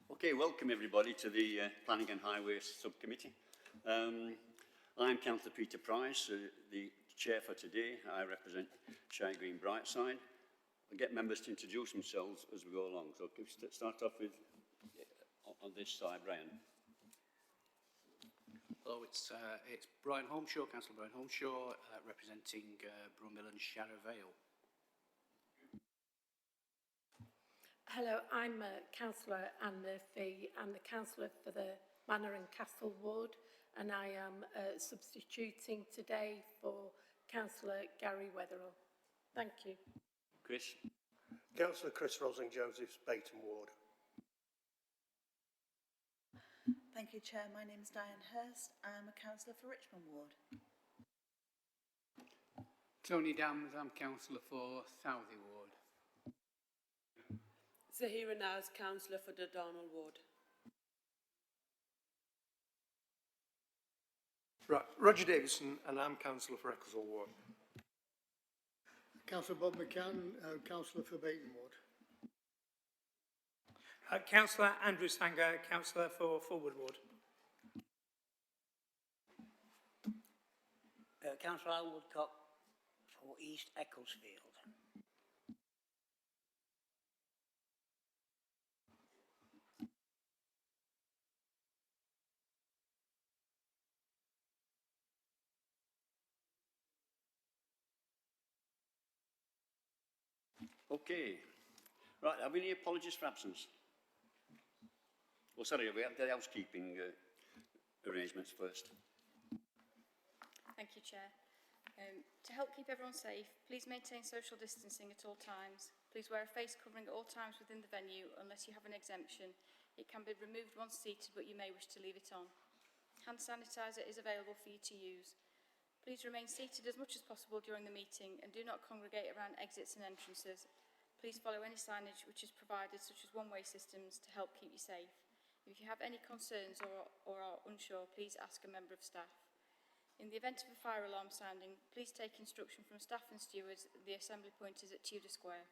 Okay, welcome everybody to the Planning and Highways Subcommittee. I'm Councillor Peter Price, the chair for today. I represent Shire Green Brightside. I'll get members to introduce themselves as we go along. So start off with, on this side, Brian. Hello, it's Brian Holmshaw, Councillor Brian Holmshaw, representing Brummill and Sharrow Vale. Hello, I'm Councillor Anne Murphy. I'm the councillor for the Manor and Castle ward, and I am substituting today for Councillor Gary Wetherall. Thank you. Chris. Councillor Chris Rosing-Josephs, Bayton ward. Thank you, Chair. My name is Diane Hurst. I'm a councillor for Richmond ward. Tony Dams, I'm councillor for Southey ward. Zahira Naz, councillor for the Darnell ward. Roger Davison, and I'm councillor for Ecclesall ward. Councillor Bob McCann, councillor for Bayton ward. Councillor Andrew Sanger, councillor for Fulwood ward. Councillor Alan Woodcock for East Ecclesfield. Okay. Right, have we any apologies for absence? Well, sorry, we have the housekeeping arrangements first. Thank you, Chair. To help keep everyone safe, please maintain social distancing at all times. Please wear a face covering at all times within the venue unless you have an exemption. It can be removed once seated, but you may wish to leave it on. Hand sanitizer is available for you to use. Please remain seated as much as possible during the meeting and do not congregate around exits and entrances. Please follow any signage which is provided, such as one-way systems, to help keep you safe. If you have any concerns or are unsure, please ask a member of staff. In the event of a fire alarm sounding, please take instruction from staff and stewards. The assembly point is at Tudor Square.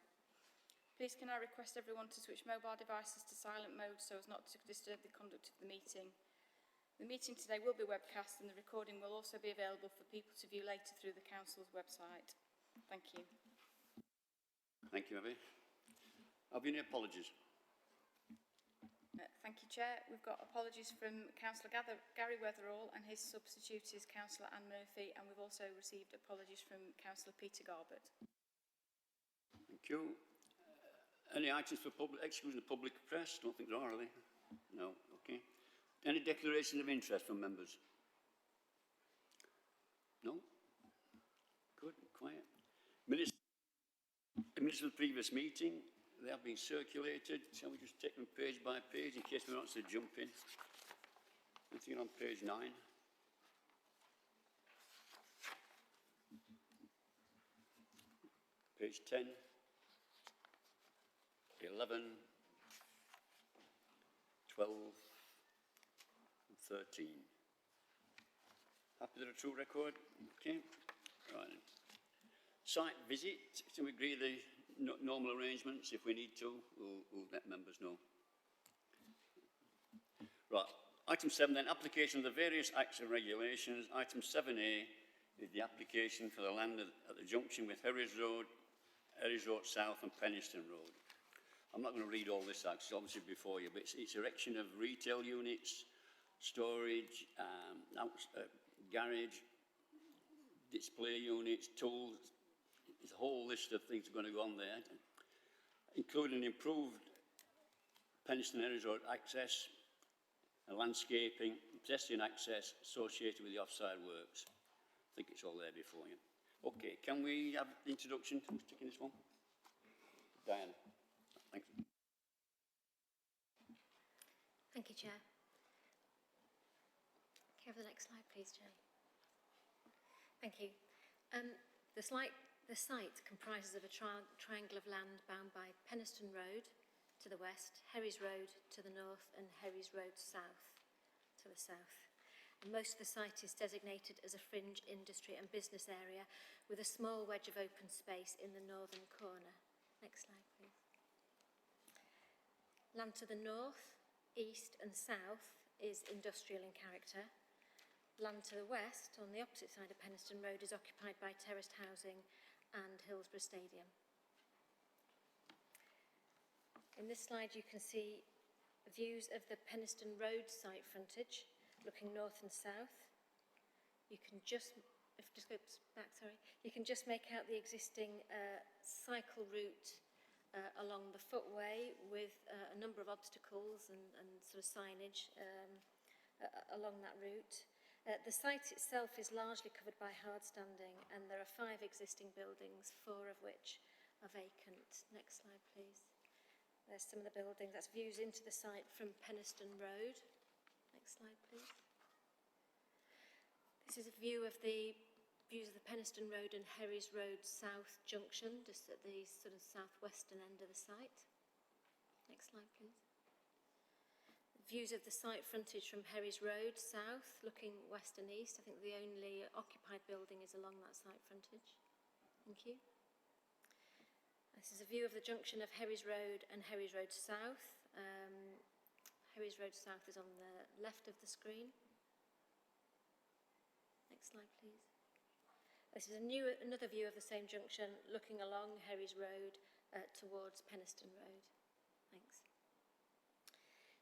Please can I request everyone to switch mobile devices to silent mode so as not to disturb the conduct of the meeting. The meeting today will be webcast and the recording will also be available for people to view later through the Council's website. Thank you. Thank you, Abby. Have we any apologies? Thank you, Chair. We've got apologies from Councillor Gary Wetherall, and his substitute is Councillor Anne Murphy, and we've also received apologies from Councillor Peter Garbett. Thank you. Any items for exclusion of public press? Don't think there are they? No. Okay. Any declaration of interest from members? No? Good, quiet. Minutes of the previous meeting, they have been circulated. Shall we just take them page by page in case we want to jump in? Anything on page 9? Page 10, 11, 12, 13. Happy with a true record? Okay. Right. Site visit. So we agree the normal arrangements. If we need to, we'll let members know. Right. Item 7 then, application of the various acts and regulations. Item 7A is the application for the land at the junction with Herries Road South and Penistone Road. I'm not going to read all this out, it's obviously before you, but it's erection of retail units, storage, garage, display units, tools. There's a whole list of things going to go on there, including improved Penistone Herries Road access, and landscaping, pedestrian access associated with the offside works. I think it's all there before you. Okay, can we have the introduction? Who's taking this one? Diane. Thanks. Thank you, Chair. Can you have the next slide, please, Jay? Thank you. The site comprises of a triangle of land bound by Penistone Road to the west, Herries Road to the north, and Herries Road south to the south. And most of the site is designated as a fringe industry and business area with a small wedge of open space in the northern corner. Next slide, please. Land to the north east and south is industrial in character. Land to the west, on the opposite side of Penistone Road, is occupied by terraced housing and Hillsborough Stadium. In this slide you can see views of the Penistone Road site frontage, looking north and south. You can just, you can just make out the existing cycle route along the footway with a number of obstacles and sort of signage along that route. The site itself is largely covered by hard standing, and there are 5 existing buildings, 4 of which are vacant. Next slide, please. There's some of the buildings. That's views into the site from Penistone Road. Next slide, please. This is a view of the Penistone Road and Herries Road South Junction, just at the sort of southwestern end of the site. Next slide, please. Views of the site frontage from Herries Road south, looking west and east. I think the only occupied building is along that site frontage. Thank you. This is a view of the junction of Herries Road and Herries Road south. Herries Road south is on the left of the screen. Next slide, please. This is another view of the same junction, looking along Herries Road towards Penistone Road. Thanks.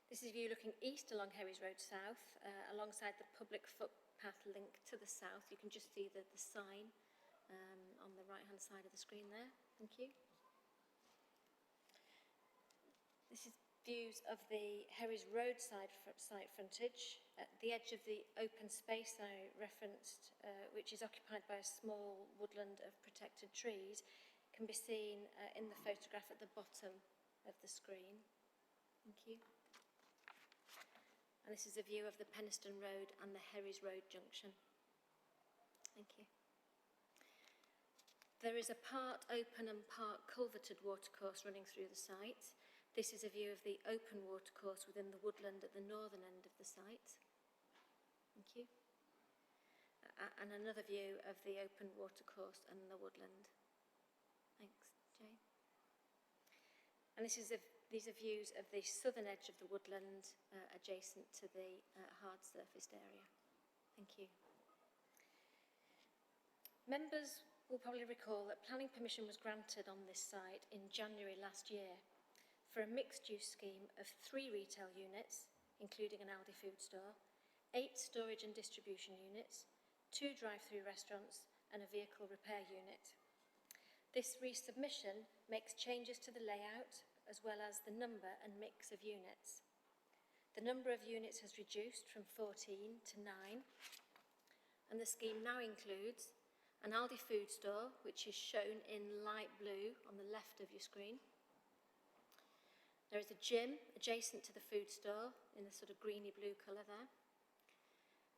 This is a view looking east along Herries Road south, alongside the public footpath link to the south. You can just see the sign on the right-hand side of the screen there. Thank you. This is views of the Herries Road site frontage. At the edge of the open space I referenced, which is occupied by a small woodland of protected trees, can be seen in the photograph at the bottom of the screen. Thank you. And this is a view of the Penistone Road and the Herries Road junction. Thank you. There is a part open and part culverted watercourse running through the site. This is a view of the open watercourse within the woodland at the northern end of the site. Thank you. And another view of the open watercourse and the woodland. Thanks, Jay. And these are views of the southern edge of the woodland adjacent to the hard surfaced area. Thank you. Members will probably recall that planning permission was granted on this site in January last year for a mixed-use scheme of 3 retail units, including an Aldi food store, 8 storage and distribution units, 2 drive-through restaurants, and a vehicle repair unit. This resubmission makes changes to the layout as well as the number and mix of units. The number of units has reduced from 14 to 9, and the scheme now includes an Aldi food store, which is shown in light blue on the left of your screen. There is a gym adjacent to the food store in the sort of greeny blue colour there.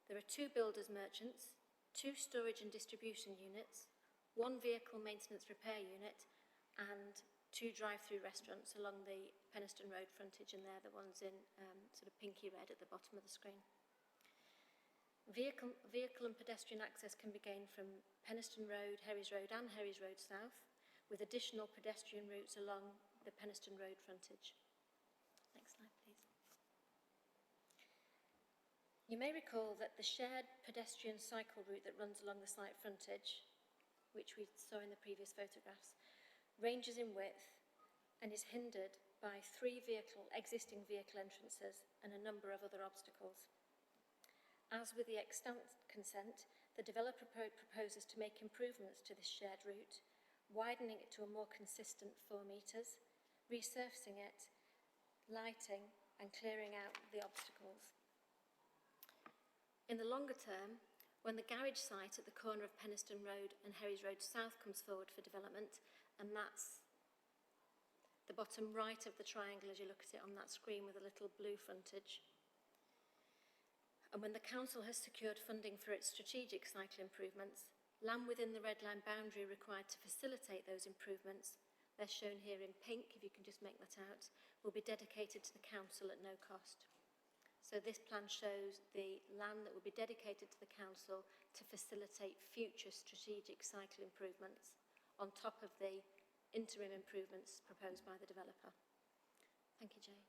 There are 2 builders merchants, 2 storage and distribution units, 1 vehicle maintenance repair unit, and 2 drive-through restaurants along the Penistone Road frontage, and they're the ones in sort of pinky red at the bottom of the screen. Vehicle and pedestrian access can be gained from Penistone Road, Herries Road and Herries Road South, with additional pedestrian routes along the Penistone Road frontage. Next slide, please. You may recall that the shared pedestrian cycle route that runs along the site frontage, which we saw in the previous photographs, ranges in width and is hindered by 3 existing vehicle entrances and a number of other obstacles. As with the extant consent, the developer proposes to make improvements to this shared route, widening it to a more consistent 4 metres, resurfacing it, lighting and clearing out the obstacles. In the longer term, when the garage site at the corner of Penistone Road and Herries Road South comes forward for development, and that's the bottom right of the triangle as you look at it on that screen with a little blue frontage. And when the council has secured funding for its strategic cycle improvements, land within the red line boundary required to facilitate those improvements, they're shown here in pink, if you can just make that out, will be dedicated to the council at no cost. So this plan shows the land that will be dedicated to the council to facilitate future strategic cycle improvements on top of the interim improvements proposed by the developer. Thank you, Jay.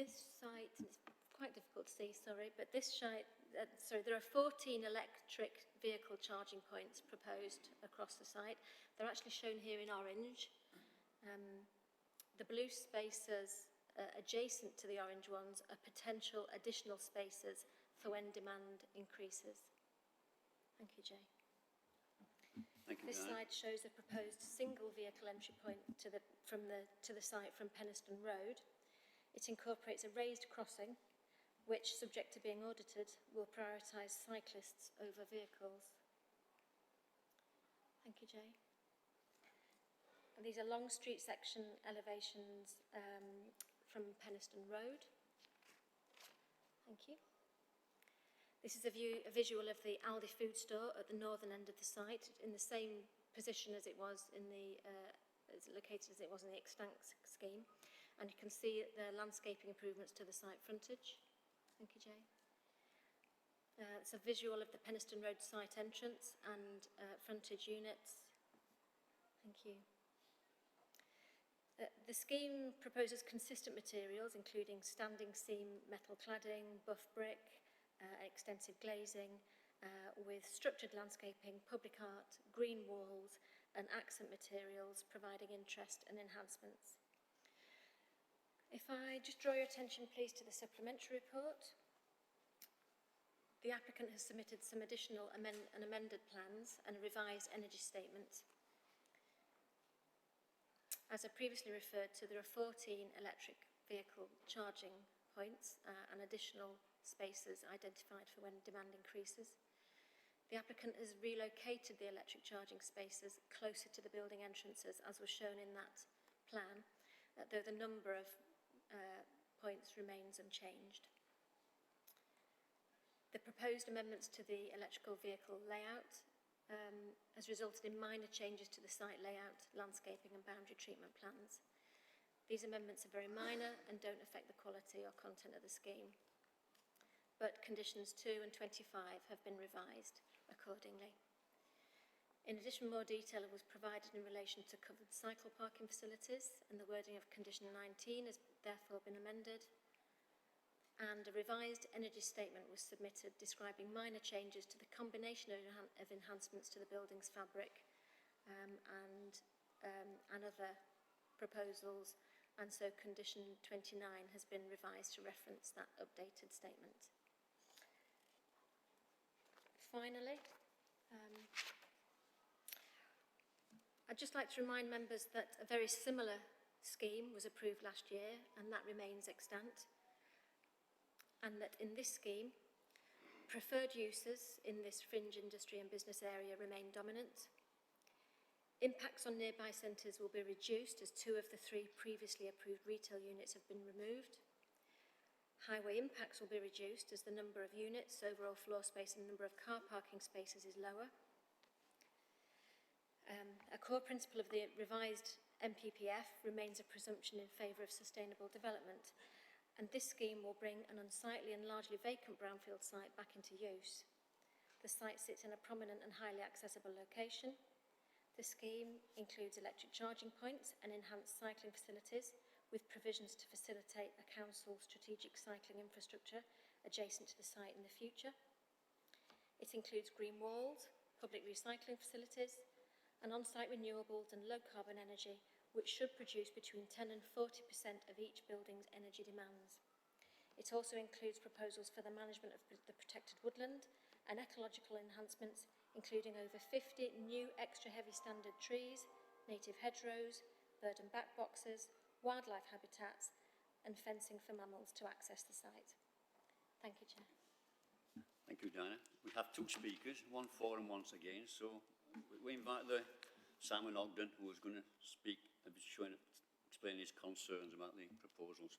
this site, it's quite difficult to see, sorry, but this site, there are 14 electric vehicle charging points proposed across the site. They're actually shown here in orange. The blue spaces adjacent to the orange ones are potential additional spaces for when demand increases. Thank you, Jay. Thank you, This Diana. slide shows a proposed single vehicle entry point to the site from Penistone Road. It incorporates a raised crossing, which, subject to being audited, will prioritise cyclists over vehicles. Thank you, Jay. And these are long street section elevations from Penistone Road. Thank you. This is a visual of the Aldi food store at the northern end of the site, in the same position as it was in the, located as it was in the extant scheme. And you can see the landscaping improvements to the site frontage. Thank you, Jay. It's a visual of the Penistone Road site entrance and frontage units. Thank you. The scheme proposes consistent materials, including standing seam metal cladding, buff brick, extensive glazing, with structured landscaping, public art, green walls, and accent materials, providing interest and enhancements. If I just draw your attention, please, to the supplementary report. The applicant has submitted some additional amended plans and a revised energy statement. As I previously referred to, there are 14 electric vehicle charging points and additional spaces identified for when demand increases. The applicant has relocated the electric charging spaces closer to the building entrances, as was shown in that plan, though the number of points remains unchanged. The proposed amendments to the electrical vehicle layout has resulted in minor changes to the site layout, landscaping and boundary treatment plans. These amendments are very minor and don't affect the quality or content of the scheme. But conditions 2 and 25 have been revised accordingly. In addition, more detail was provided in relation to covered cycle parking facilities, and the wording of condition 19 has therefore been amended. And a revised energy statement was submitted describing minor changes to the combination of enhancements to the building's fabric and other proposals, and so condition 29 has been revised to reference that updated statement. Finally, I'd just like to remind members that a very similar scheme was approved last year, and that remains extant. And that in this scheme, preferred uses in this fringe industry and business area remain dominant. Impacts on nearby centres will be reduced as 2 of the 3 previously approved retail units have been removed. Highway impacts will be reduced as the number of units, overall floor space and number of car parking spaces is lower. A core principle of the revised MPPF remains a presumption in favour of sustainable development, and this scheme will bring an unsightly and largely vacant brownfield site back into use. The site sits in a prominent and highly accessible location. The scheme includes electric charging points and enhanced cycling facilities, with provisions to facilitate a council's strategic cycling infrastructure adjacent to the site in the future. It includes green walls, public recycling facilities, and on-site renewables and low-carbon energy, which should produce between 10 and 40% of each building's energy demands. It also includes proposals for the management of the protected woodland and ecological enhancements, including over 50 new extra heavy standard trees, native hedgerows, bird and bat boxes, wildlife habitats, and fencing for mammals to access the site. Thank you, Chair. Thank you, Diana. We have 2 speakers, one for and once again, so we invite the Simon Ogden, who is going to speak and explain his concerns about the proposals.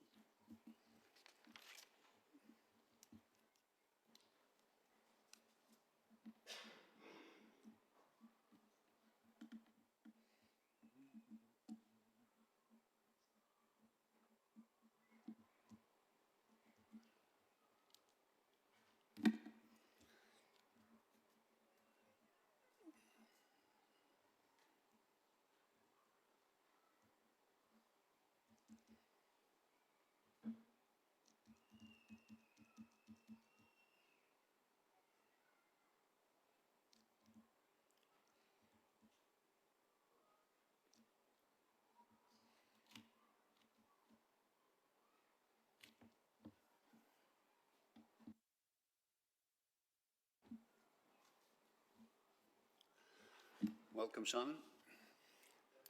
Welcome, Simon.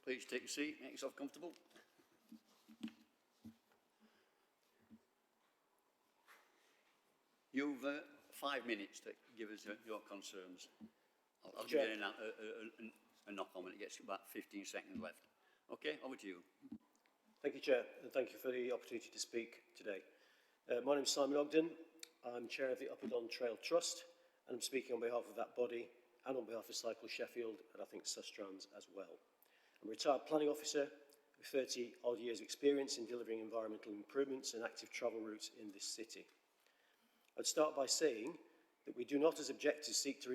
Please take a seat, make yourself comfortable. You've 5 minutes to give us your concerns. I'll give you a knock on when it gets about 15 seconds left. Okay, over to you. Thank you, Chair, and thank you for the opportunity to speak today. My name is Simon Ogden. I'm Chair of the Upperdon Trail Trust, and I'm speaking on behalf of that body and on behalf of Cycle Sheffield, and I think Sustrans as well. I'm a retired planning officer with 30-odd years' experience in delivering environmental improvements and active travel routes in this city. I'd start by saying that we do not, as objectors, seek to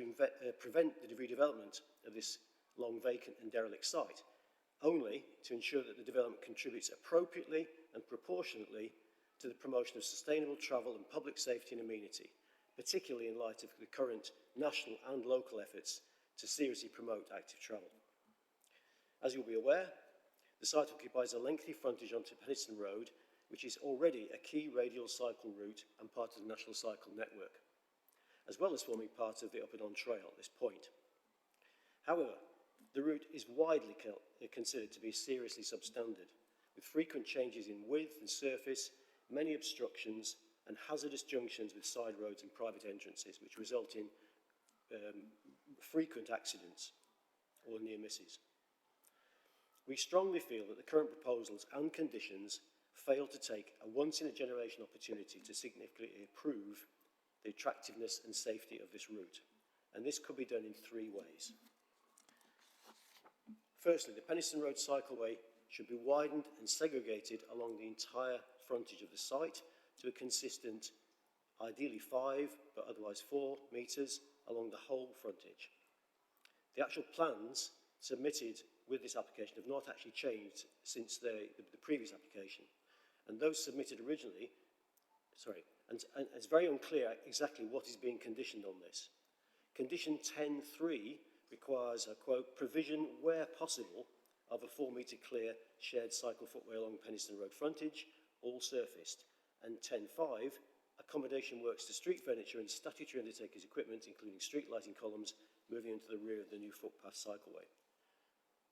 prevent the redevelopment of this long vacant and derelict site, only to ensure that the development contributes appropriately and proportionately to the promotion of sustainable travel and public safety and amenity, particularly in light of the current national and local efforts to seriously promote active travel. As you'll be aware, the site occupies a lengthy frontage onto Penistone Road, which is already a key radial cycle route and part of the National Cycle Network, as well as forming part of the Upperdon Trail at this point. However, the route is widely considered to be seriously substandard, with frequent changes in width and surface, many obstructions, and hazardous junctions with side roads and private entrances, which result in frequent accidents or near misses. We strongly feel that the current proposals and conditions fail to take a once-in-a-generation opportunity to significantly improve the attractiveness and safety of this route, and this could be done in 3 ways. Firstly, the Penistone Road cycleway should be widened and segregated along the entire frontage of the site to a consistent, ideally 5, but otherwise 4 metres along the whole frontage. The actual plans submitted with this application have not actually changed since the previous application, and those submitted originally, and it's very unclear exactly what is being conditioned on this. Condition 10.3 requires a, quote, provision where possible of a 4-metre clear shared cycle footway along Penistone Road frontage, all surfaced, and 10.5, accommodation works to street furniture and statutory undertakers' equipment, including street lighting columns, moving into the rear of the new footpath cycleway.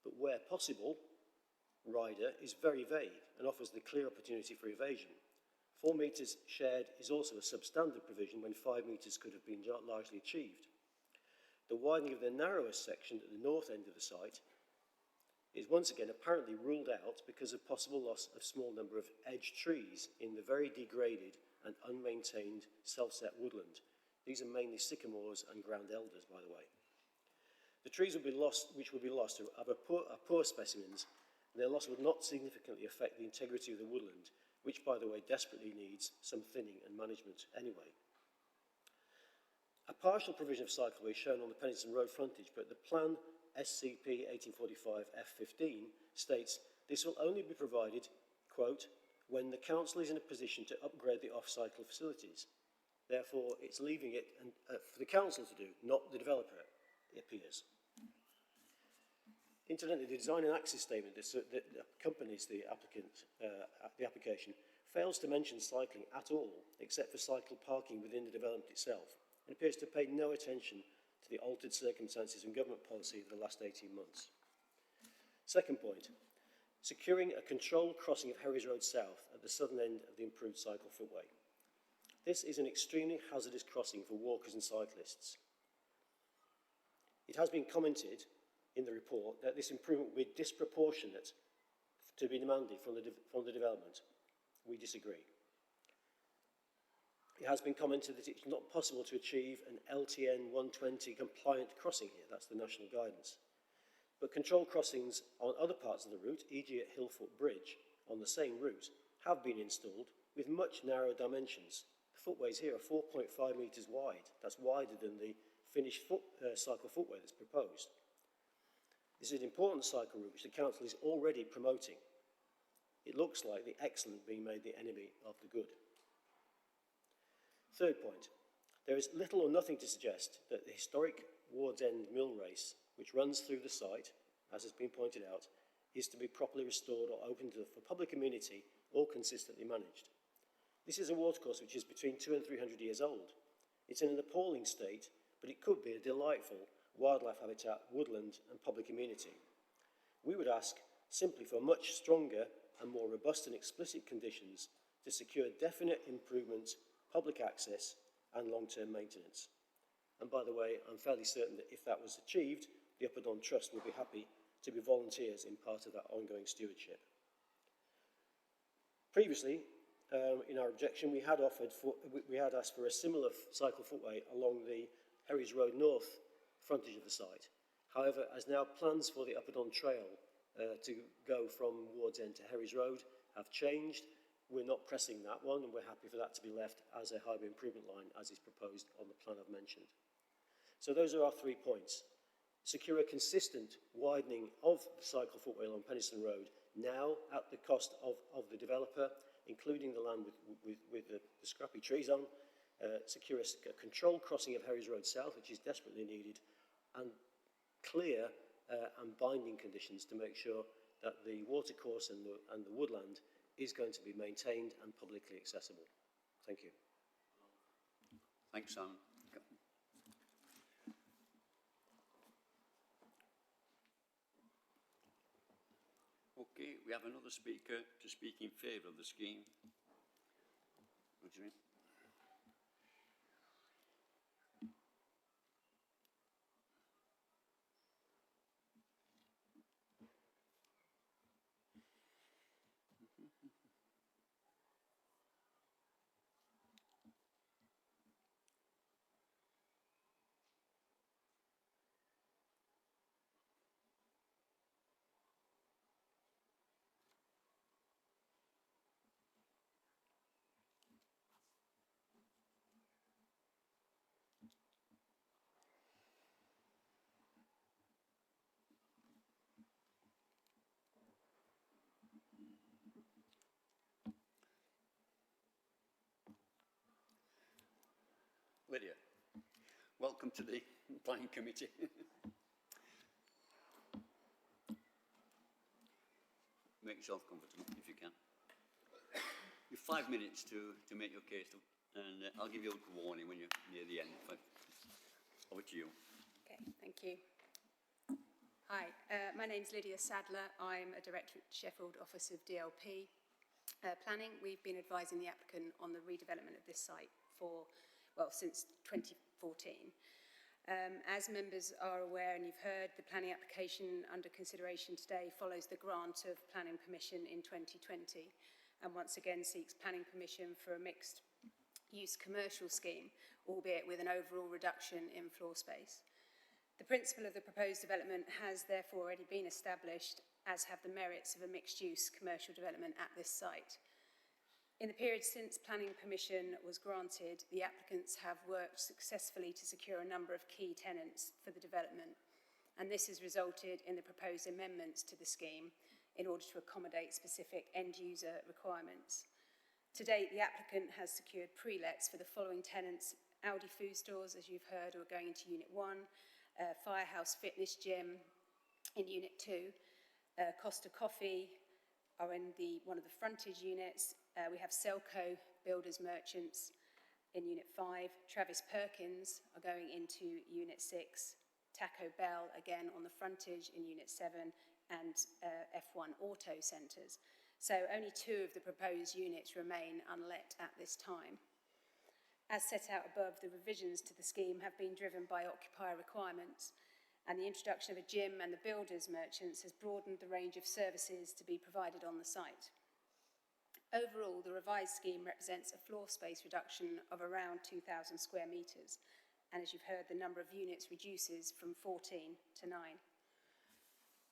But where possible, rider is very vague and offers the clear opportunity for evasion. 4 metres shared is also a substandard provision when 5 metres could have been largely achieved. The widening of the narrowest section at the north end of the site is once again apparently ruled out because of possible loss of small number of edge trees in the very degraded and unmaintained self-set woodland. These are mainly sycamores and ground elders, by the way. The trees which will be lost are poor specimens, and their loss would not significantly affect the integrity of the woodland, which, by the way, desperately needs some thinning and management anyway. A partial provision of cycleway shown on the Penistone Road frontage, but the plan SCP 1845 F15 states this will only be provided, quote, when the council is in a position to upgrade the off-cycle facilities. Therefore, it's leaving it for the council to do, not the developer, it appears. Incidentally, the design and access statement that accompanies the application fails to mention cycling at all, except for cycle parking within the development itself, and appears to pay no attention to the altered circumstances and government policy of the last 18 months. Second point, securing a controlled crossing of Herries Road South at the southern end of the improved cycle footway. This is an extremely hazardous crossing for walkers and cyclists. It has been commented in the report that this improvement will be disproportionate to be demanded from the development. We disagree. It has been commented that it's not possible to achieve an LTN 120 compliant crossing here. That's the national guidance. But controlled crossings on other parts of the route, e.g. at Hillfoot Bridge, on the same route, have been installed with much narrower dimensions. The footways here are 4.5 metres wide. That's wider than the finished cycle footway that's proposed. This is an important cycle route which the council is already promoting. It looks like the excellent being made the enemy of the good. Third point, there is little or nothing to suggest that the historic Ward's End mill race, which runs through the site, as has been pointed out, is to be properly restored or opened for public amenity or consistently managed. This is a watercourse which is between 200 and 300 years old. It's in an appalling state, but it could be a delightful wildlife habitat, woodland and public amenity. We would ask simply for much stronger and more robust and explicit conditions to secure definite improvement, public access and long-term maintenance. And by the way, I'm fairly certain that if that was achieved, the Upper Don Trust would be happy to be volunteers in part of that ongoing stewardship. Previously, in our objection, we had asked for a similar cycle footway along the Herries Road North frontage of the site. However, as now plans for the Upper Don Trail to go from Ward's End to Herries Road have changed, we're not pressing that one, and we're happy for that to be left as a highway improvement line, as is proposed on the plan I've mentioned. So those are our 3 points. Secure a consistent widening of the cycle footway along Penistone Road, now at the cost of the developer, including the land with the scrappy trees on. Secure a controlled crossing of Herries Road South, which is desperately needed, and clear and binding conditions to make sure that the watercourse and the woodland is going to be maintained and publicly accessible. Thank you. Thanks, Simon. Okay, we have another speaker to speak in favour of the scheme. What do you mean? Lydia, welcome to the planning committee. Make yourself comfortable if you can. You've 5 minutes to make your case, and I'll give you a little warning when you're near the end. Over to you. Okay, thank you. Hi, my name's Lydia Sadler. I'm a director at Sheffield Office of DLP Planning. We've been advising the applicant on the redevelopment of this site since 2014. As members are aware, and you've heard, the planning application under consideration today follows the grant of planning permission in 2020, and once again seeks planning permission for a mixed-use commercial scheme, albeit with an overall reduction in floor space. The principle of the proposed development has therefore already been established, as have the merits of a mixed-use commercial development at this site. In the period since planning permission was granted, the applicants have worked successfully to secure a number of key tenants for the development, and this has resulted in the proposed amendments to the scheme in order to accommodate specific end-user requirements. To date, the applicant has secured pre-lets for the following tenants: Aldi food stores, as you've heard, who are going into Unit 1, Firehouse Fitness Gym in Unit 2, Costa Coffee are in one of the frontage units. We have Selco Builders Merchants in Unit 5, Travis Perkins are going into Unit 6, Taco Bell again on the frontage in Unit 7, and F1 Auto Centres. So only 2 of the proposed units remain unlet at this time. As set out above, the revisions to the scheme have been driven by occupier requirements, and the introduction of a gym and the builders merchants has broadened the range of services to be provided on the site. Overall, the revised scheme represents a floor space reduction of around 2,000 square metres, and as you've heard, the number of units reduces from 14 to 9.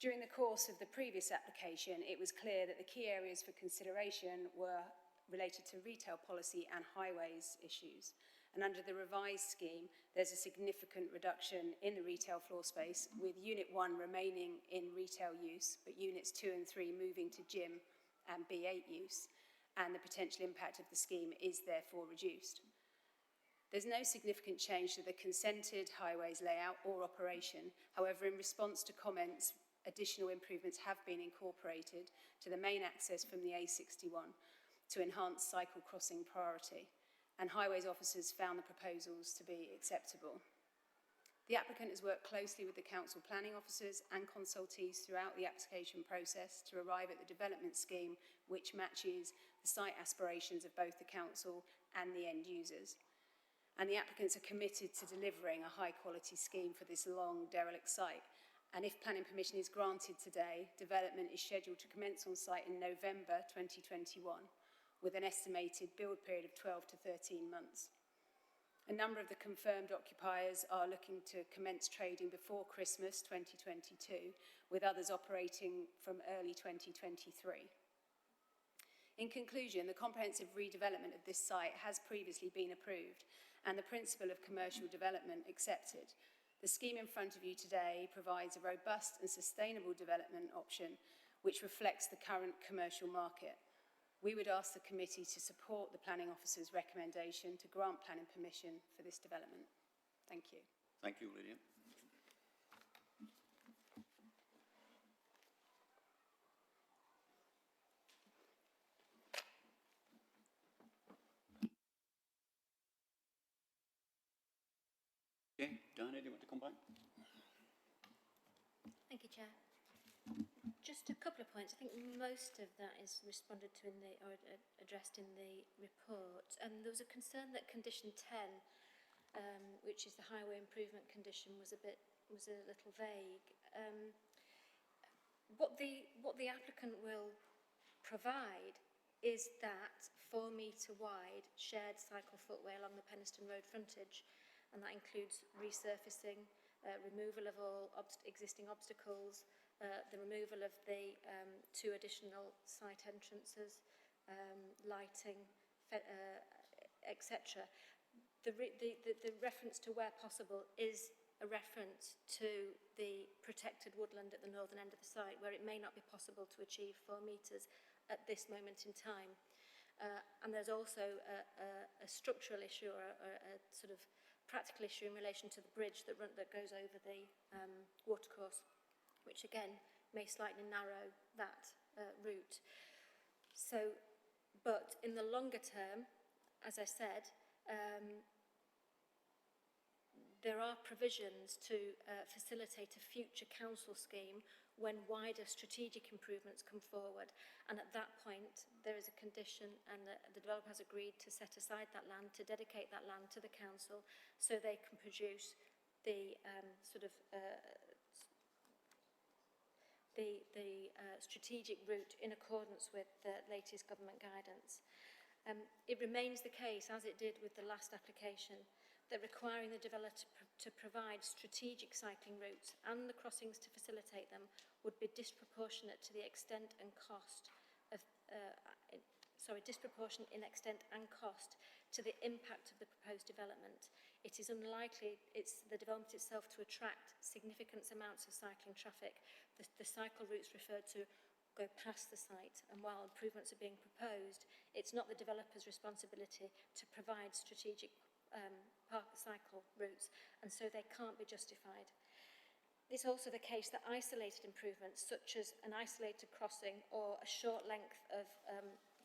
During the course of the previous application, it was clear that the key areas for consideration were related to retail policy and highways issues. And under the revised scheme, there's a significant reduction in the retail floor space, with Unit 1 remaining in retail use, but Units 2 and 3 moving to gym and B8 use, and the potential impact of the scheme is therefore reduced. There's no significant change to the consented highways layout or operation. However, in response to comments, additional improvements have been incorporated to the main access from the A61 to enhance cycle crossing priority, and highways officers found the proposals to be acceptable. The applicant has worked closely with the council planning officers and consultees throughout the application process to arrive at the development scheme which matches the site aspirations of both the council and the end users. And the applicants are committed to delivering a high quality scheme for this long derelict site. And if planning permission is granted today, development is scheduled to commence on site in November 2021 with an estimated build period of 12 to 13 months. A number of the confirmed occupiers are looking to commence trading before Christmas 2022, with others operating from early 2023. In conclusion, the comprehensive redevelopment of this site has previously been approved and the principle of commercial development accepted. The scheme in front of you today provides a robust and sustainable development option which reflects the current commercial market. We would ask the committee to support the planning officer's recommendation to grant planning permission for this development. Thank you. Thank you, Lydia. Okay, Diana, do you want to come back? Thank you, Chair. Just a couple of points. I think most of that is responded to in the, or addressed in the report. And there was a concern that condition 10, which is the highway improvement condition, was a little vague. What the applicant will provide is that 4 metre wide shared cycle footway along the Penistone Road frontage, and that includes resurfacing, removal of all existing obstacles, the removal of the 2 additional site entrances, lighting, etc. The reference to where possible is a reference to the protected woodland at the northern end of the site, where it may not be possible to achieve 4 metres at this moment in time. And there's also a structural issue or a sort of practical issue in relation to the bridge that goes over the watercourse, which again may slightly narrow that route. So, but in the longer term, as I said, there are provisions to facilitate a future council scheme when wider strategic improvements come forward. And at that point, there is a condition, and the developer has agreed to set aside that land, to dedicate that land to the council, so they can produce the strategic route in accordance with the latest government guidance. It remains the case, as it did with the last application, that requiring the developer to provide strategic cycling routes and the crossings to facilitate them would be disproportionate to the extent and cost of, disproportionate in extent and cost to the impact of the proposed development. It is unlikely the development itself to attract significant amounts of cycling traffic. The cycle routes referred to go past the site, and while improvements are being proposed, it's not the developer's responsibility to provide strategic cycle routes, and so they can't be justified. It's also the case that isolated improvements, such as an isolated crossing or a short length of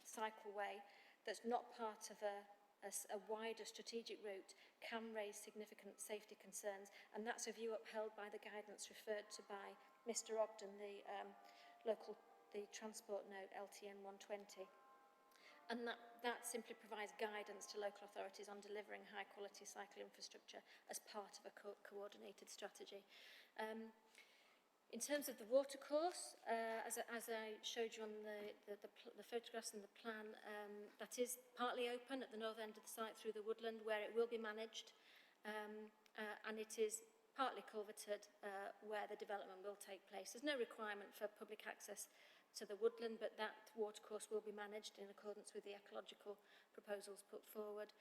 cycleway that's not part of a wider strategic route, can raise significant safety concerns, and that's a view upheld by the guidance referred to by Mr. Ogden, the transport note LTN 120. And that simply provides guidance to local authorities on delivering high quality cycle infrastructure as part of a coordinated strategy. In terms of the watercourse, as I showed you on the photographs and the plan, that is partly open at the north end of the site through the woodland, where it will be managed, and it is partly culverted where the development will take place. There's no requirement for public access to the woodland, but that watercourse will be managed in accordance with the ecological proposals put forward.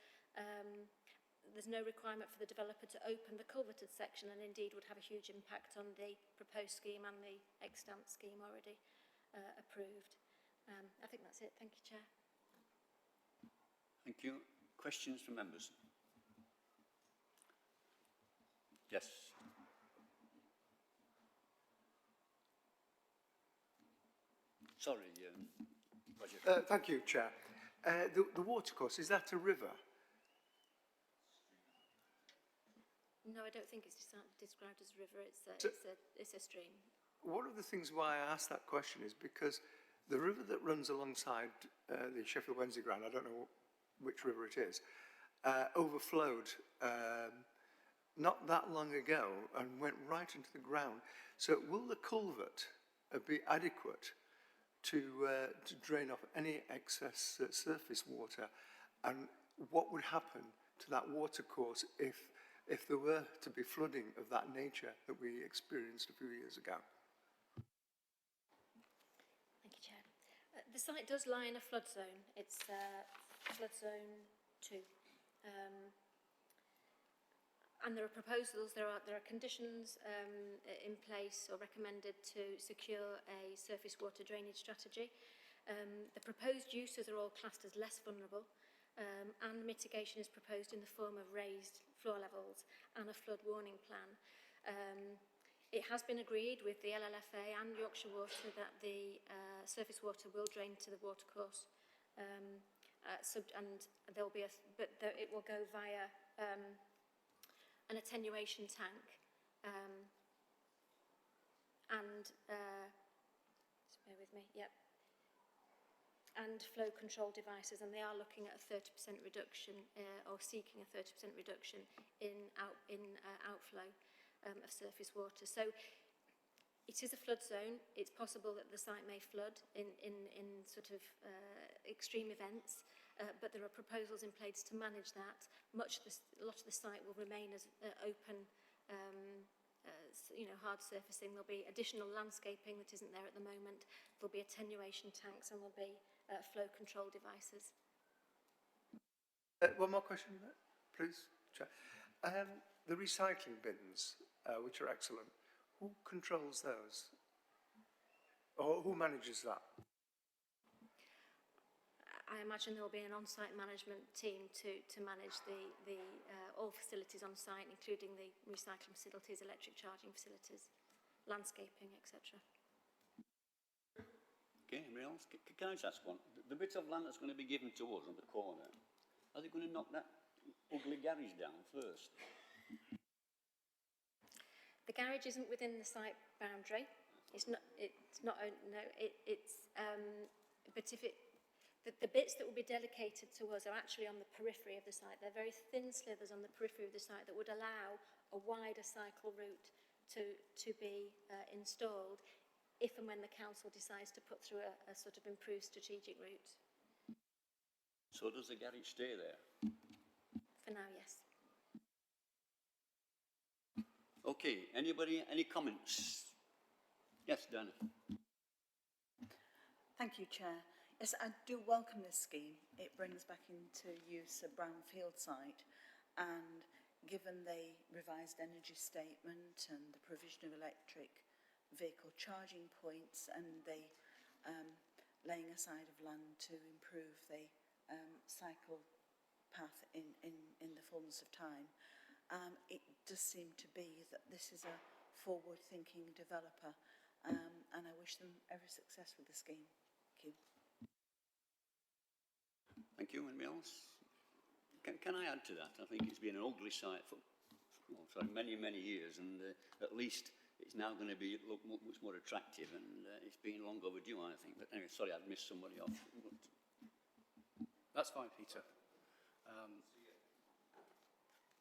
There's no requirement for the developer to open the culverted section, and indeed would have a huge impact on the proposed scheme and the extant scheme already approved. I think that's it. Thank you, Chair. Thank you. Questions from members? Yes. Sorry, Roger. Thank you, Chair. The watercourse, is that a river? No, I don't think it's described as a river. It's a stream. One of the things why I asked that question is because the river that runs alongside the Sheffield Wednesday ground, I don't know which river it is, overflowed not that long ago and went right into the ground. So will the culvert be adequate to drain off any excess surface water? And what would happen to that water course if there were to be flooding of that nature that we experienced a few years ago? Thank you, Chair. The site does lie in a flood zone. It's flood zone 2. And there are proposals, there are conditions in place or recommended to secure a surface water drainage strategy. The proposed uses are all classed as less vulnerable, and mitigation is proposed in the form of raised floor levels and a flood warning plan. It has been agreed with the LLFA and Yorkshire Water that the surface water will drain to the watercourse, and there'll be it will go via an attenuation tank and just bear with me, yep, and flow control devices, and they are looking at a 30% reduction or seeking a 30% reduction in outflow of surface water. So it is a flood zone. It's possible that the site may flood in sort of extreme events, but there are proposals in place to manage that. A lot of the site will remain as open, hard surfacing. There'll be additional landscaping that isn't there at the moment. There'll be attenuation tanks, and there'll be flow control devices. One more question, please, Chair. The recycling bins, which are excellent, who controls those? Or who manages that? I imagine there will be an on-site management team to manage all facilities on site, including the recycling facilities, electric charging facilities, landscaping, etc. Okay, anybody else? Can I just ask one? The bit of land that's going to be given to us on the corner, are they going to knock that ugly garage down first? The garage isn't within the site boundary. It's not. No. But if it. The bits that will be dedicated to us are actually on the periphery of the site. They're very thin slithers on the periphery of the site that would allow a wider cycle route to be installed if and when the council decides to put through a sort of improved strategic route. So does the garage stay there? For now, yes. Okay, anybody, any comments? Yes, Dana. Thank you, Chair. Yes, I do welcome this scheme. It brings back into use a brownfield site, and given the revised energy statement and the provision of electric vehicle charging points and the laying aside of land to improve the cycle path in the fullness of time, it does seem to be that this is a forward-thinking developer, and I wish them every success with the scheme. Thank you. Thank you. Anybody else? Can I add to that? I think it's been an ugly site for many, many years, and at least it's now going to look much more attractive, and it's been long overdue, I think. But anyway, sorry, I'd missed somebody off. That's fine, Peter.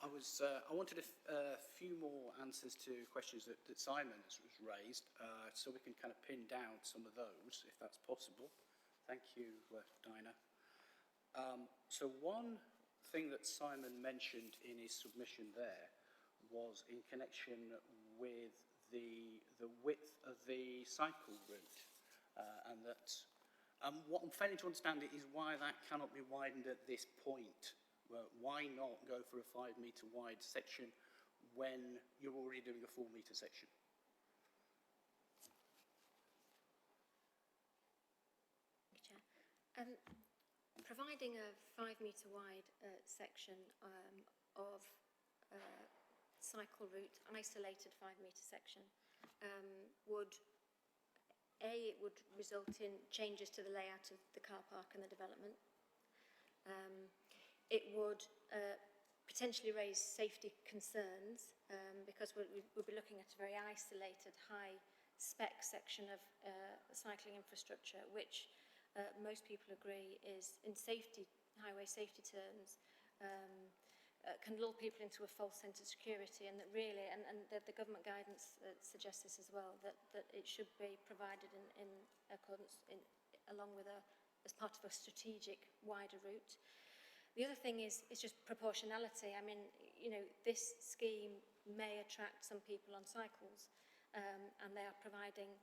I wanted a few more answers to questions that Simon has raised, so we can kind of pin down some of those, if that's possible. Thank you, Dinah. So one thing that Simon mentioned in his submission there was in connection with the width of the cycle route, and that what I'm failing to understand is why that cannot be widened at this point. Why not go for a 5 metre wide section when you're already doing a 4 metre section? Providing a 5 metre wide section of cycle route, isolated 5 metre section, would result in changes to the layout of the car park and the development. It would potentially raise safety concerns because we'll be looking at a very isolated, high-spec section of cycling infrastructure, which most people agree is, in highway safety terms, can lull people into a false sense of security, and that really, and the government guidance suggests this as well, that it should be provided in accordance, along with as part of a strategic wider route. The other thing is just proportionality. I mean, you know, this scheme may attract some people on cycles, and they are providing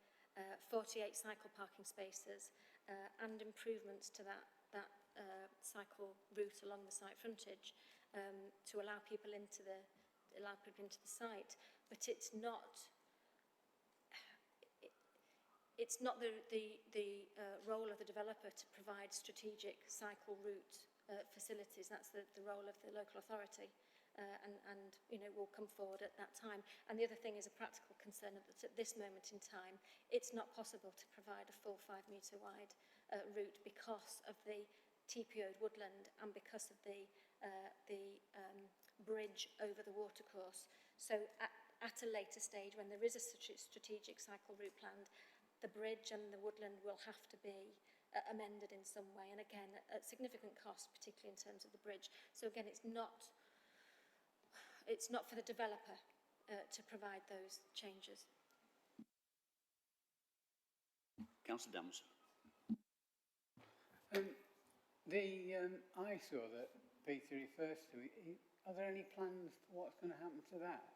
48 cycle parking spaces and improvements to that cycle route along the site frontage to allow people into the site. But it's not the role of the developer to provide strategic cycle route facilities. That's the role of the local authority, and you know, will come forward at that time. And the other thing is a practical concern that at this moment in time, it's not possible to provide a full 5 metre wide route because of the TPO'd woodland and because of the bridge over the watercourse. So at a later stage, when there is a strategic cycle route planned, the bridge and the woodland will have to be amended in some way, and again at significant cost, particularly in terms of the bridge. So again, it's not for the developer to provide those changes. Councillor Dams. The eyesore that Peter refers to, are there any plans for what's going to happen to that?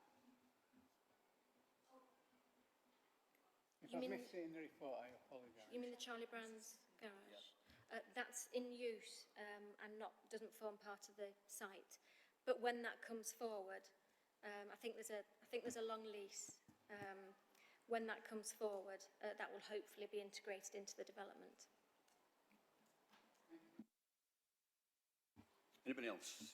If I've missed it in the report, I apologise. You mean the Charlie Brown's garage? Yep. That's in use and doesn't form part of the site. But when that comes forward, I think there's a long lease. When that comes forward, that will hopefully be integrated into the development. Anybody else?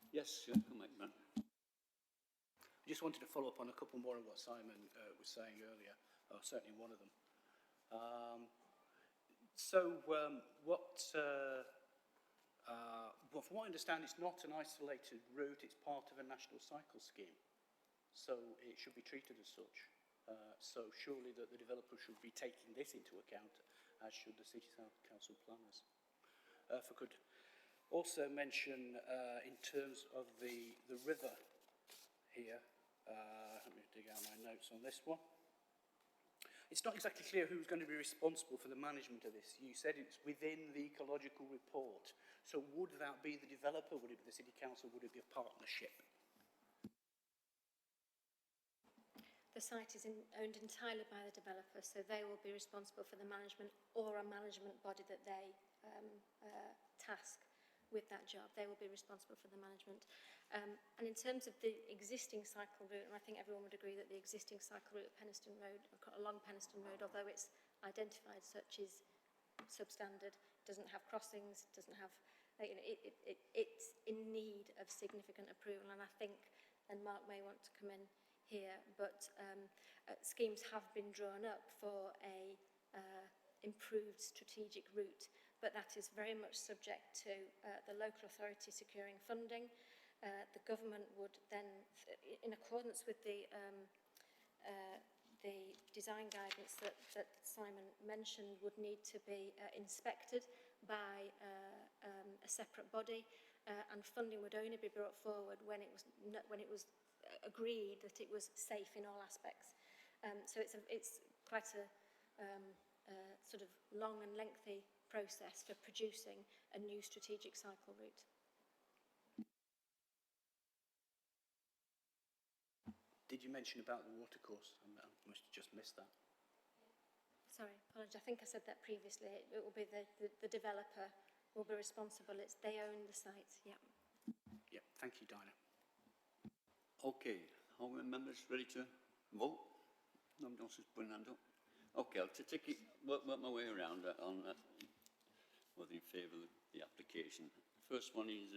Yes, come on, man. I just wanted to follow up on a couple more of what Simon was saying earlier, or certainly one of them. Well, from what I understand, it's not an isolated route, it's part of a national cycle scheme. So it should be treated as such. So surely that the developer should be taking this into account, as should the City Council planners. If I could also mention, in terms of the river here, let me dig out my notes on this one. It's not exactly clear who's going to be responsible for the management of this. You said it's within the ecological report. So would that be the developer? Would it be the City Council? Would it be a partnership? The site is owned entirely by the developer, so they will be responsible for the management, or a management body that they task with that job. They will be responsible for the management. And in terms of the existing cycle route, and I think everyone would agree that the existing cycle route at Penistone Road, along Penistone Road, although it's identified such, is substandard, doesn't have crossings, doesn't have, you know, it's in need of significant approval. And I think, and Mark may want to come in here, but schemes have been drawn up for a improved strategic route, but that is very much subject to the local authority securing funding. The government would then, in accordance with the design guidance that Simon mentioned, would need to be inspected by a separate body, and funding would only be brought forward when it was agreed that it was safe in all aspects. So it's quite a sort of long and lengthy process for producing a new strategic cycle route. Did you mention about the watercourse? I must have just missed that. Sorry, apologies. I think I said that previously. It will be the developer will be responsible. They own the site. Yeah. Yeah. Thank you, Dinah. Okay. How many members ready to vote? Nobody else is putting hand up. Okay, I'll take it, work my way around on whether in favour of the application. First one is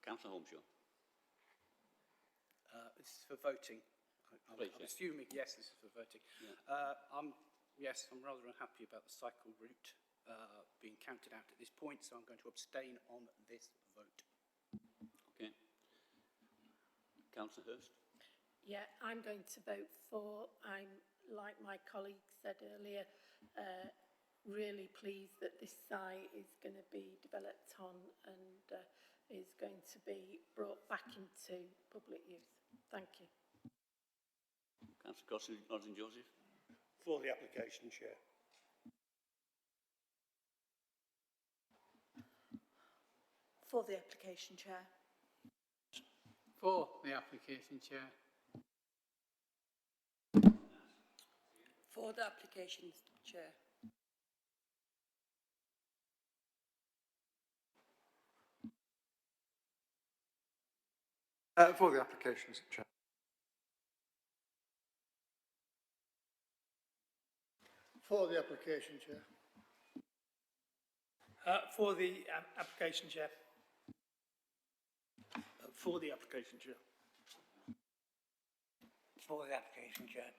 Councillor Holmeshaw. This is for voting. I'm Please, assuming, yes, this is for voting. Yeah. I'm rather unhappy about the cycle route being counted out at this point, so I'm going to abstain on this vote. Okay. Councillor Hurst? Yeah, I'm going to vote for. I'm, like my colleague said earlier, really pleased that this site is going to be developed on and is going to be brought back into public use. Thank you. Councillor Osden Joseph? For the application, Chair. For the application, Chair. For the application, Chair. For the application, Chair. For the applications, Chair. For the application, Chair. For the application, Chair. For the application, Chair. For the application, Chair.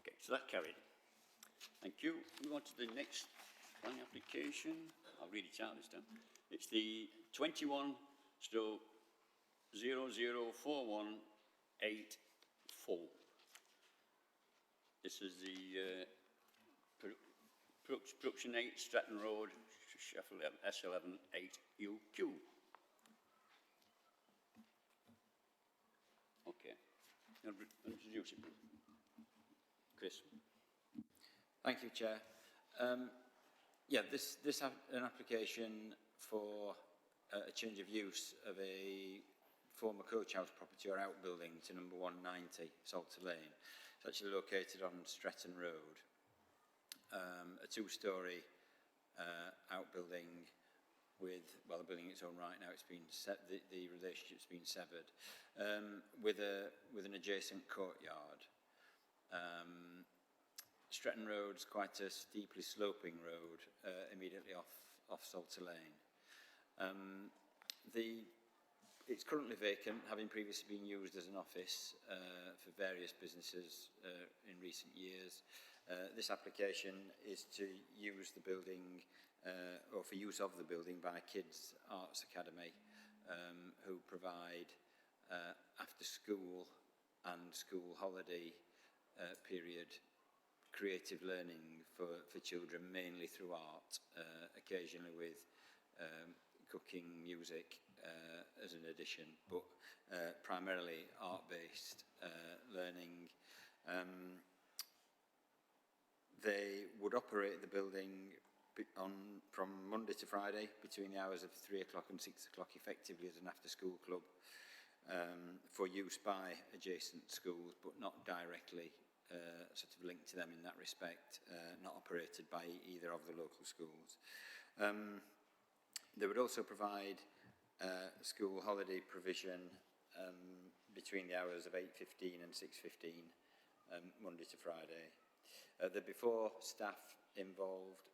Okay, so that's carried. Thank you. Move on to the next planning application. I'll read it out this time. It's the 21/0041884. This is the Production 8 Stratton Road, Sheffield S11 8UQ. Okay. Introduce it, please. Chris. Thank you, Chair. This is an application for a change of use of a former coach house property or outbuilding to number 190 Salter Lane. It's actually located on Stretton Road. A two-storey outbuilding with, well, the building in its own right now, it's been the relationship's been severed, with an adjacent courtyard. Stretton Road's quite a steeply sloping road immediately off Salter Lane. It's currently vacant, having previously been used as an office for various businesses in recent years. This application is to use the building, or for use of the building by Kids Arts Academy, who provide after school and school holiday period creative learning for children, mainly through art, occasionally with cooking, music as an addition, but primarily art-based learning. They would operate the building from Monday to Friday between the hours of 3 o'clock and 6 o'clock, effectively as an after-school club for use by adjacent schools, but not directly sort of linked to them in that respect, not operated by either of the local schools. They would also provide school holiday provision between the hours of 8:15 and 6:15, Monday to Friday. There'd be 4 staff involved,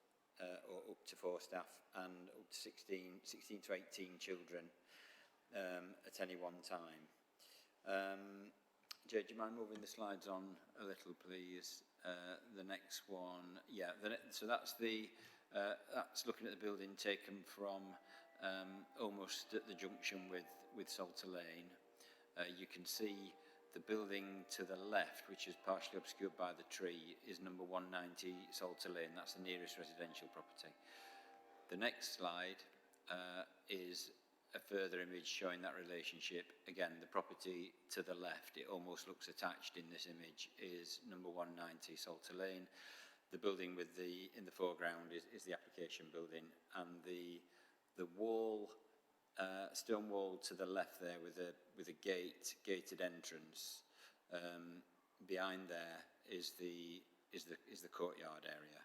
or up to 4 staff, and up to 16 to 18 children at any one time. Jay, do you mind moving the slides on a little, please? The next one, yeah. So that's that's looking at the building taken from almost at the junction with Salter Lane. You can see the building to the left, which is partially obscured by the tree, is number 190 Salter Lane. That's the nearest residential property. The next slide is a further image showing that relationship. Again, the property to the left, it almost looks attached in this image, is number 190 Salter Lane. The building with in the foreground is the application building, and the wall, stone wall to the left there with a gated entrance. Behind there is the courtyard area.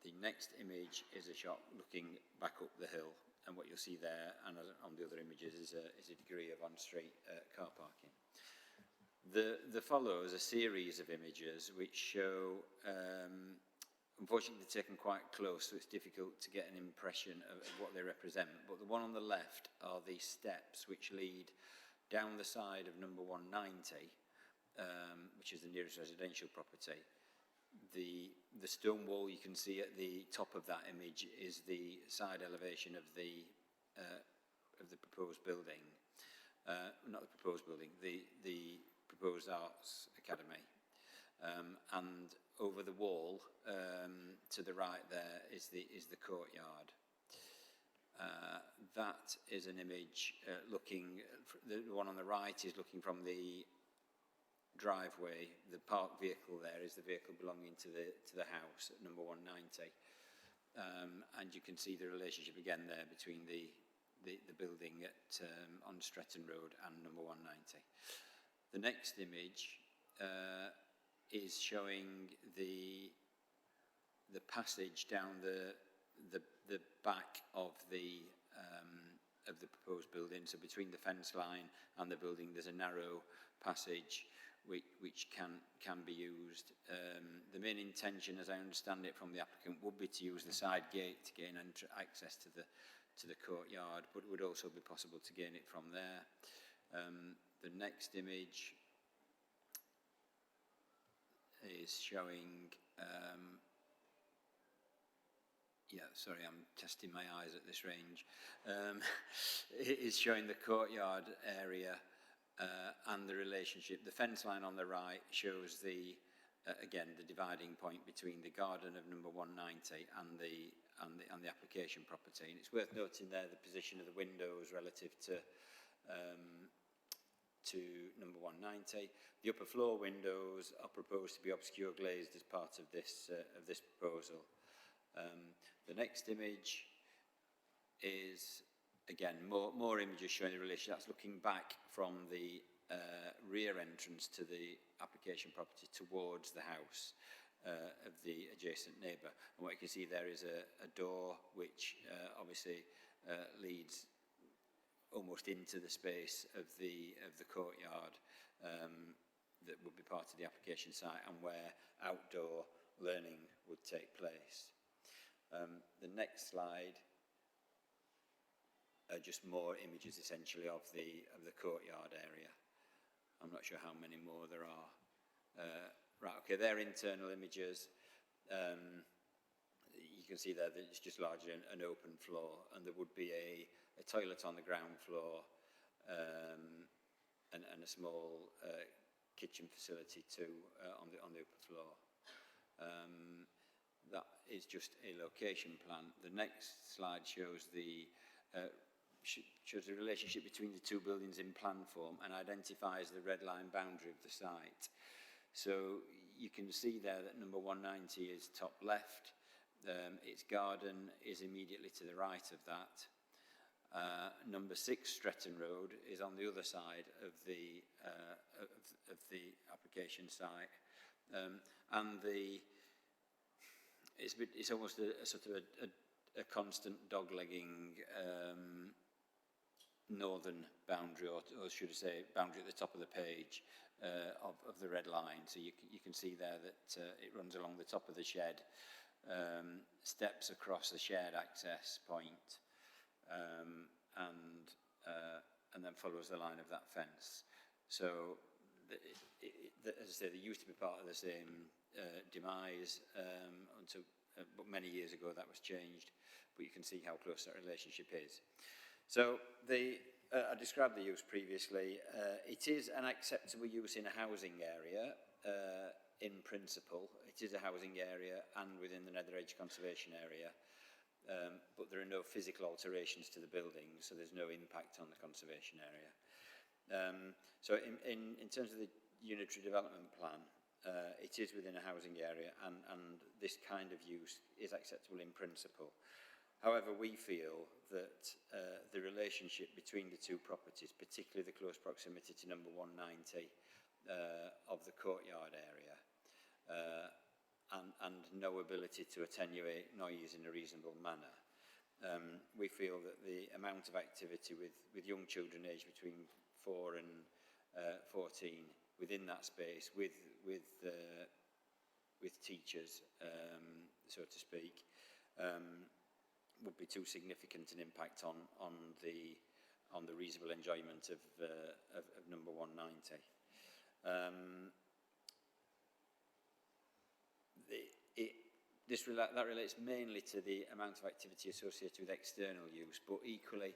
The next image is a shot looking back up the hill, and what you'll see there, and on the other images, is a degree of on-street car parking. The follows a series of images which show, unfortunately taken quite close, so it's difficult to get an impression of what they represent, but the one on the left are the steps which lead down the side of number 190 which is the nearest residential property. The stone wall you can see at the top of that image is the side elevation of the proposed building. Not the proposed building, the proposed Arts Academy. And over the wall, to the right there, is the courtyard. That is an image looking, the one on the right is looking from the driveway. The parked vehicle there is the vehicle belonging to the house at number 190. And you can see the relationship again there between the building at on Stretton Road and number 190. The next image is showing the passage down the back of the proposed building. So between the fence line and the building, there's a narrow passage which can be used. The main intention, as I understand it from the applicant, would be to use the side gate to gain access to the courtyard, but it would also be possible to gain it from there. The next image is showing, sorry, I'm testing my eyes at this range. It is showing the courtyard area and the relationship. The fence line on the right shows again the dividing point between the garden of number 190 and the application property. And it's worth noting there the position of the windows relative to number 190. The upper floor windows are proposed to be obscure glazed as part of this proposal. The next image is again more images showing the relation. That's looking back from the rear entrance to the application property towards the house of the adjacent neighbour. And what you can see there is a door which obviously leads almost into the space of the courtyard that would be part of the application site and where outdoor learning would take place. The next slide are just more images essentially of the courtyard area. I'm not sure how many more there are. Right, okay, they're internal images. You can see there that it's just largely an open floor, and there would be a toilet on the ground floor and a small kitchen facility too on the upper floor. That is just a location plan. The next slide shows the relationship between the two buildings in plan form and identifies the red line boundary of the site. So you can see there that number 190 is top left. Its garden is immediately to the right of that. Number 6 Stretton Road is on the other side of the application site, and it's almost a sort of a constant doglegging northern boundary, or should I say boundary at the top of the page of the red line. So you can see there that it runs along the top of the shed, steps across the shared access point, and then follows the line of that fence. So, as I say, they used to be part of the same demise but many years ago that was changed. But you can see how close that relationship is. So, I described the use previously. It is an acceptable use in a housing area. In principle, it is a housing area and within the Nether Edge Conservation Area, but there are no physical alterations to the building, so there's no impact on the conservation area. So in terms of the unitary development plan, it is within a housing area and this kind of use is acceptable in principle. However, we feel that the relationship between the two properties, particularly the close proximity to number 190 of the courtyard area, and no ability to attenuate noise in a reasonable manner. We feel that the amount of activity with young children aged between 4 and 14 within that space, with teachers, so to speak, would be too significant an impact on the reasonable enjoyment of number 190. That relates mainly to the amount of activity associated with external use, but equally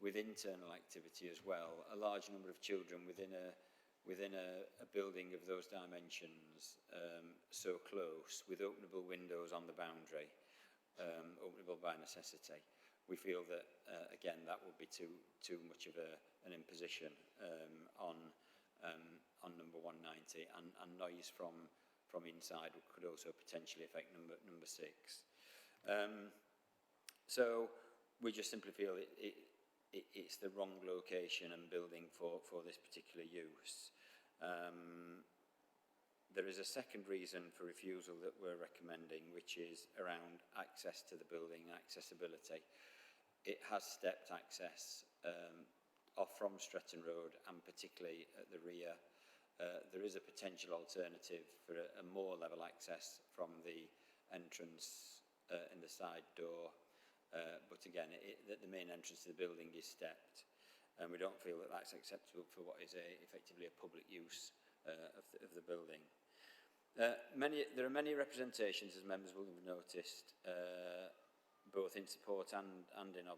with internal activity as well. A large number of children within a building of those dimensions, so close, with openable windows on the boundary, openable by necessity. We feel that, again, that would be too much of an imposition on number 190, and noise from inside could also potentially affect number 6. So we just simply feel it's the wrong location and building for this particular use. There is a second reason for refusal that we're recommending, which is around access to the building, accessibility. It has stepped access off from Stretton Road, and particularly at the rear. There is a potential alternative for a more level access from the entrance in the side door, but again, the main entrance to the building is stepped, and we don't feel that that's acceptable for what is effectively a public use of the building. There are many representations, as members will have noticed, both in support and in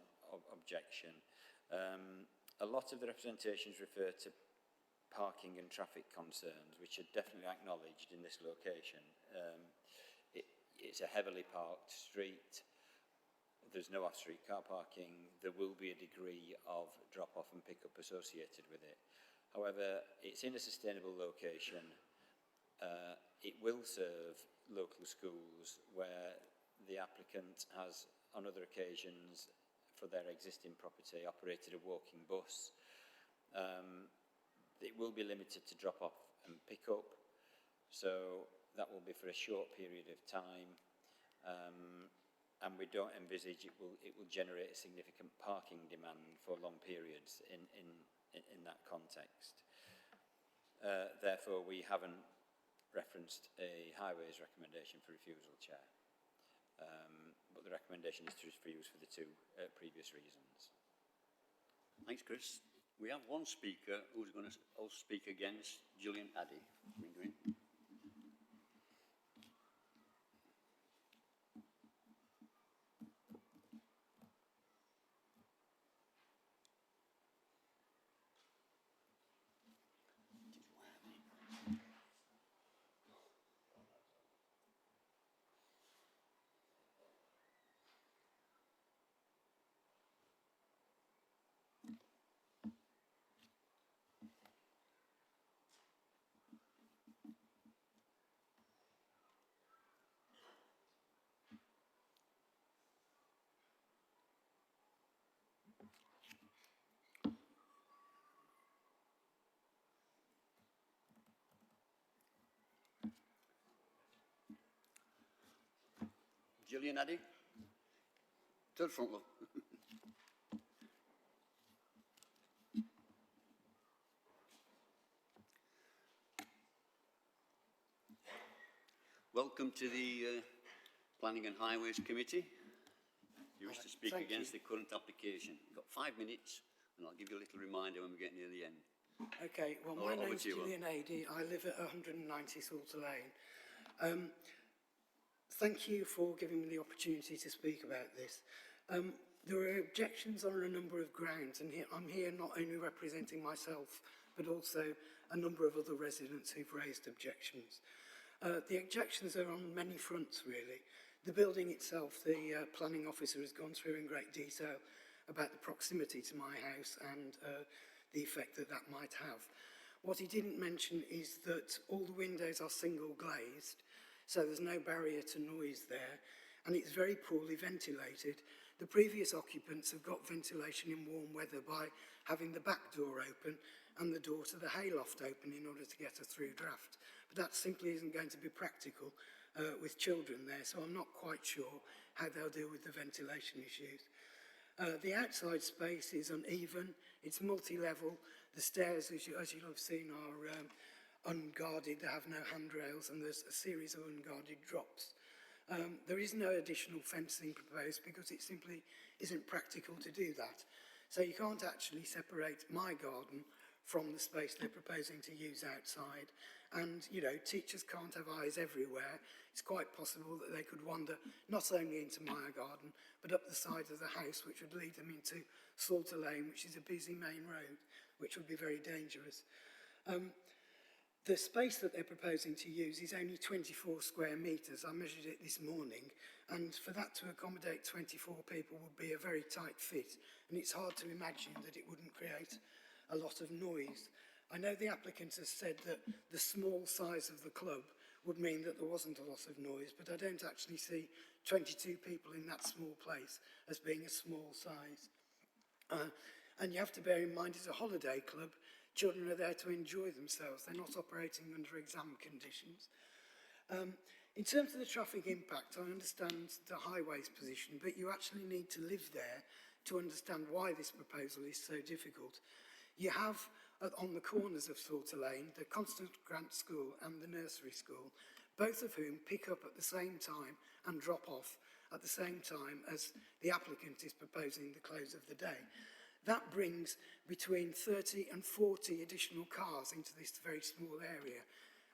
objection. A lot of the representations refer to parking and traffic concerns, which are definitely acknowledged in this location. It's a heavily parked street. There's no off-street car parking. There will be a degree of drop-off and pick-up associated with it. However, it's in a sustainable location. It will serve local schools where the applicant has, on other occasions, for their existing property, operated a walking bus. It will be limited to drop off and pick up, so that will be for a short period of time, and we don't envisage it will generate a significant parking demand for long periods in that context. Therefore, we haven't referenced a highways recommendation for refusal, Chair, but the recommendation is to refuse for the 2 previous reasons. Thanks, Chris. We have one speaker who's going to also speak against, Gillian Addy. Gillian Addy, to the front, love. Welcome to the Planning and Highways Committee. You wish to speak against the current application. You've got 5 minutes, and I'll give you a little reminder when we get near the end. Okay, well, my name's Gillian Addy. I live at 190 Salter Lane. Thank you for giving me the opportunity to speak about this. There are objections on a number of grounds, and I'm here not only representing myself, but also a number of other residents who've raised objections. The objections are on many fronts, really. The building itself, the planning officer has gone through in great detail about the proximity to my house and the effect that that might have. What he didn't mention is that all the windows are single glazed, so there's no barrier to noise there, and it's very poorly ventilated. The previous occupants have got ventilation in warm weather by having the back door open and the door to the hayloft open in order to get a through draft. But that simply isn't going to be practical with children there, so I'm not quite sure how they'll deal with the ventilation issues. The outside space is uneven, it's multi-level. The stairs, as you'll have seen, are unguarded, they have no handrails, and there's a series of unguarded drops. There is no additional fencing proposed because it simply isn't practical to do that. So you can't actually separate my garden from the space they're proposing to use outside. And, you know, teachers can't have eyes everywhere. It's quite possible that they could wander not only into Mire Garden, but up the side of the house, which would lead them into Salter Lane, which is a busy main road, which would be very dangerous. The space that they're proposing to use is only 24 square metres. I measured it this morning, and for that to accommodate 24 people would be a very tight fit, and it's hard to imagine that it wouldn't create a lot of noise. I know the applicant has said that the small size of the club would mean that there wasn't a lot of noise, but I don't actually see 22 people in that small place as being a small size. And you have to bear in mind it's a holiday club. Children are there to enjoy themselves. They're not operating under exam conditions. In terms of the traffic impact, I understand the highways position, but you actually need to live there to understand why this proposal is so difficult. You have, on the corners of Salter Lane, the Constant Grant School and the nursery school, both of whom pick up at the same time and drop off at the same time as the applicant is proposing the close of the day. That brings between 30 and 40 additional cars into this very small area.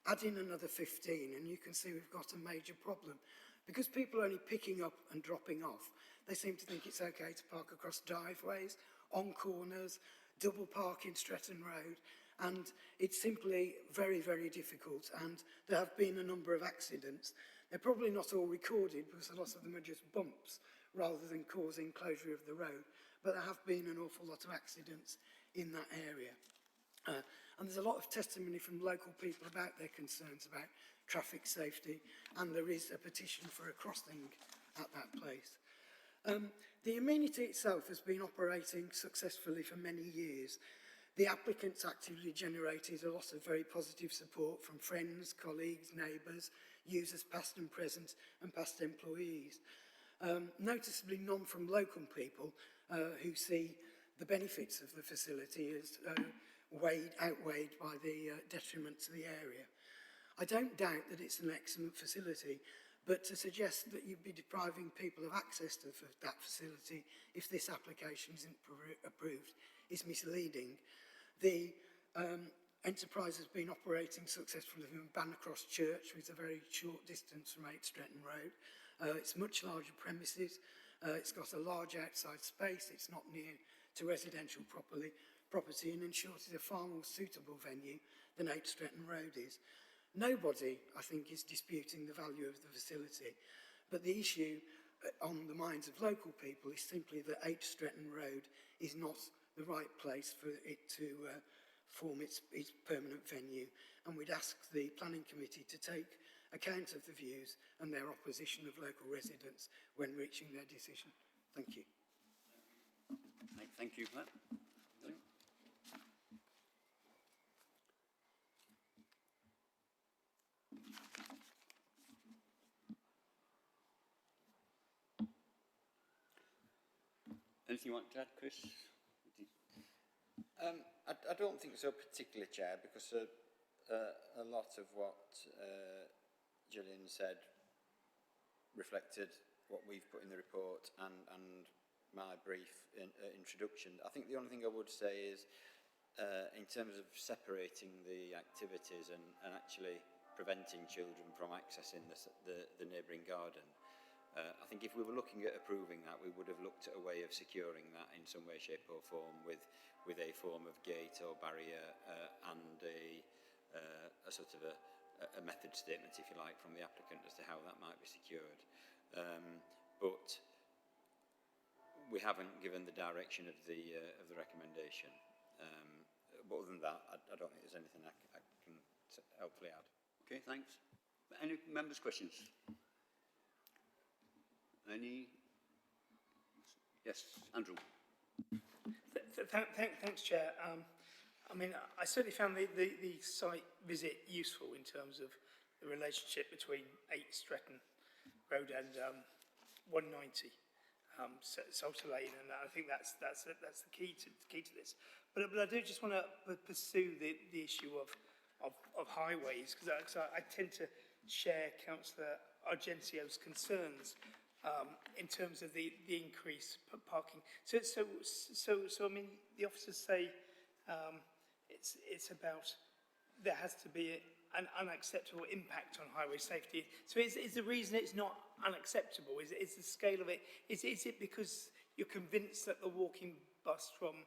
Add in another 15 and you can see we've got a major problem. Because people are only picking up and dropping off, they seem to think it's okay to park across driveways, on corners, double park in Stretton Road, and it's simply very, very difficult, and there have been a number of accidents. They're probably not all recorded because a lot of them are just bumps rather than causing closure of the road. But there have been an awful lot of accidents in that area. And there's a lot of testimony from local people about their concerns about traffic safety, and there is a petition for a crossing at that place. The amenity itself has been operating successfully for many years. The applicants actively generated a lot of very positive support from friends, colleagues, neighbours, users past and present, and past employees. Noticeably none from local people who see the benefits of the facility as outweighed by the detriment to the area. I don't doubt that it's an excellent facility, but to suggest that you'd be depriving people of access to that facility if this application isn't approved is misleading. The enterprise has been operating successfully from Bannercross Church, which is a very short distance from 8 Stretton Road. It's much larger premises. It's got a large outside space. It's not near to residential property, and in short, it's a far more suitable venue than 8 Stretton Road is. Nobody, I think, is disputing the value of the facility, but the issue on the minds of local people is simply that 8 Stretton Road is not the right place for it to form its permanent venue, and we'd ask the planning committee to take account of the views and their opposition of local residents when reaching their decision. Thank you. Thank you for that. Anything you want to add, Chris? I don't think so particularly, Chair, because a lot of what Gillian said reflected what we've put in the report and my brief introduction. I think the only thing I would say is in terms of separating the activities and actually preventing children from accessing the neighbouring garden, I think if we were looking at approving that, we would have looked at a way of securing that in some way, shape or form with a form of gate or barrier and a sort of a method statement, if you like, from the applicant as to how that might be secured. But we haven't given the direction of the recommendation. But other than that, I don't think there's anything I can helpfully add. Okay, thanks. Any members' questions? Any? Yes, Andrew. Thanks, Chair. I mean, I certainly found the site visit useful in terms of the relationship between 8 Stretton Road and 190 Salter Lane, and I think that's the key to this. But I do just want to pursue the issue of highways, because I tend to share Councillor Argentio's concerns in terms of the increased parking. So I mean, the officers say it's about there has to be an unacceptable impact on highway safety. So is the reason it's not unacceptable? Is the scale of it? Is it because you're convinced that the walking bus from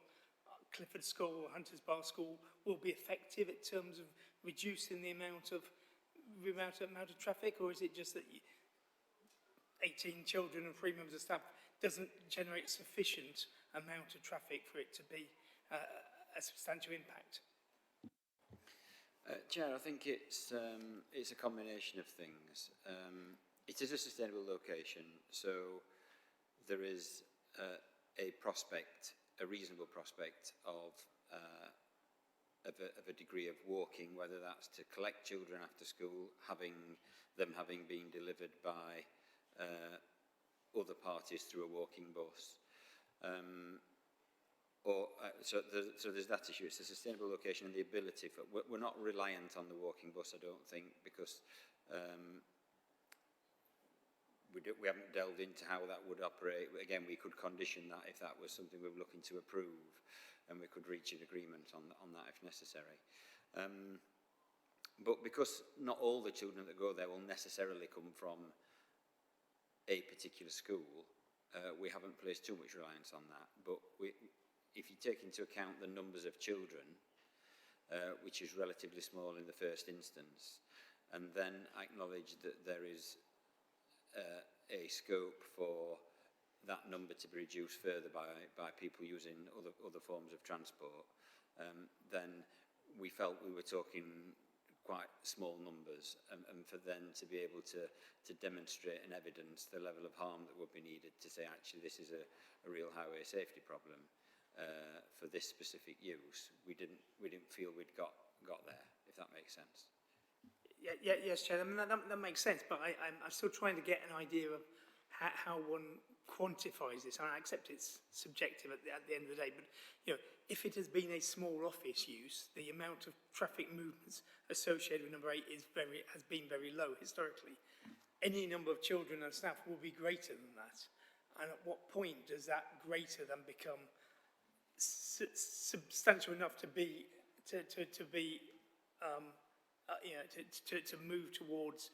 Clifford School or Hunters Bar School will be effective in terms of reducing the amount of traffic, or is it just that 18 children and 3 members of staff doesn't generate sufficient amount of traffic for it to be a substantial impact? Chair, I think it's a combination of things. It is a sustainable location, so there is a prospect, a reasonable prospect of a degree of walking, whether that's to collect children after school, having been delivered by other parties through a walking bus. So there's that issue. It's a sustainable location and the ability for... We're not reliant on the walking bus, I don't think, because we haven't delved into how that would operate. Again, we could condition that if that was something we were looking to approve, and we could reach an agreement on that if necessary. But because not all the children that go there will necessarily come from a particular school, we haven't placed too much reliance on that. But if you take into account the numbers of children, which is relatively small in the first instance, and then acknowledge that there is a scope for that number to be reduced further by people using other forms of transport, then we felt we were talking quite small numbers, and for them to be able to demonstrate and evidence the level of harm that would be needed to say, actually, this is a real highway safety problem for this specific use, we didn't feel we'd got there, if that makes sense. Yes, Chair. I mean, that makes sense, but I'm still trying to get an idea of how one quantifies this. I accept it's subjective at the end of the day, but if it has been a small office use, the amount of traffic movements associated with number 8 has been very low historically. Any number of children and staff will be greater than that. And at what point does that greater than become substantial enough to move towards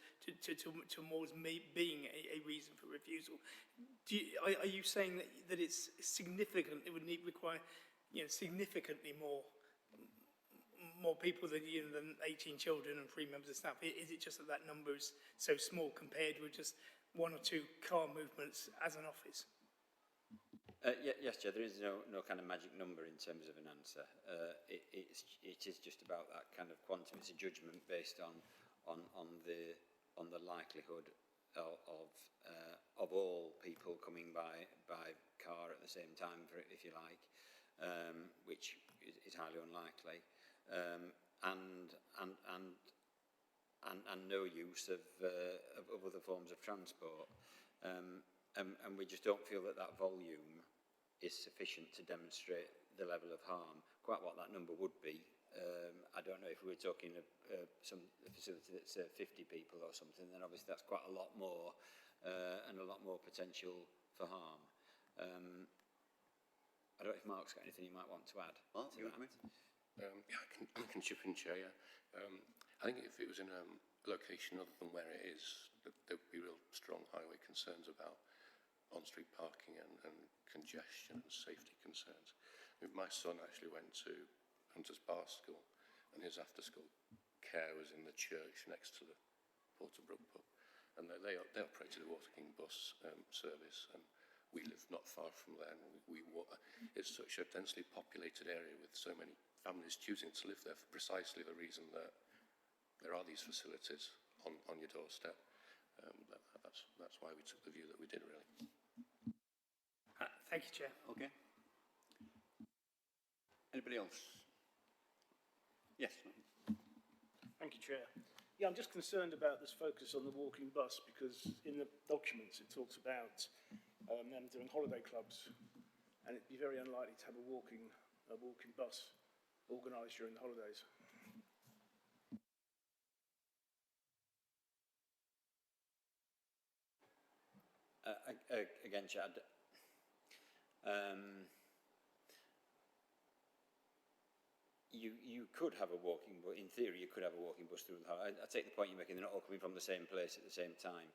being a reason for refusal? Are you saying that it's significant? It would require significantly more people than 18 children and 3 members of staff? Is it just that number is so small compared with just 1 or 2 car movements as an office? Yes, Chair, there is no kind of magic number in terms of an answer. It is just about that kind of quantum. It's a judgment based on the likelihood of all people coming by car at the same time, if you like, which is highly unlikely, and no use of other forms of transport, and we just don't feel that volume is sufficient to demonstrate the level of harm. Quite what that number would be, I don't know. If we were talking a facility that's 50 people or something, then obviously that's quite a lot more, and a lot more potential for harm. I don't know if Mark's got anything you might want to add. Mark, to that. I can chip in, Chair. Yeah. I think if it was in a location other than where it is, there would be real strong highway concerns about on-street parking and congestion and safety concerns. My son actually went to Hunters Bar School, and his after-school care was in the church next to the Porterbrook pub, and they operated a walking bus service, and we live not far from there. And it's such a densely populated area with so many families choosing to live there for precisely the reason that there are these facilities on your doorstep. That's why we took the view that we did, really. Thank you, Chair. Okay. Anybody else? Yes. Thank you, Chair. Yeah, I'm just concerned about this focus on the walking bus, because in the documents it talks about them doing holiday clubs, and it'd be very unlikely to have a walking bus organised during the holidays. Again, Chad, you could have a walking bus, in theory you could have a walking bus through the house. I take the point you're making, they're not all coming from the same place at the same time.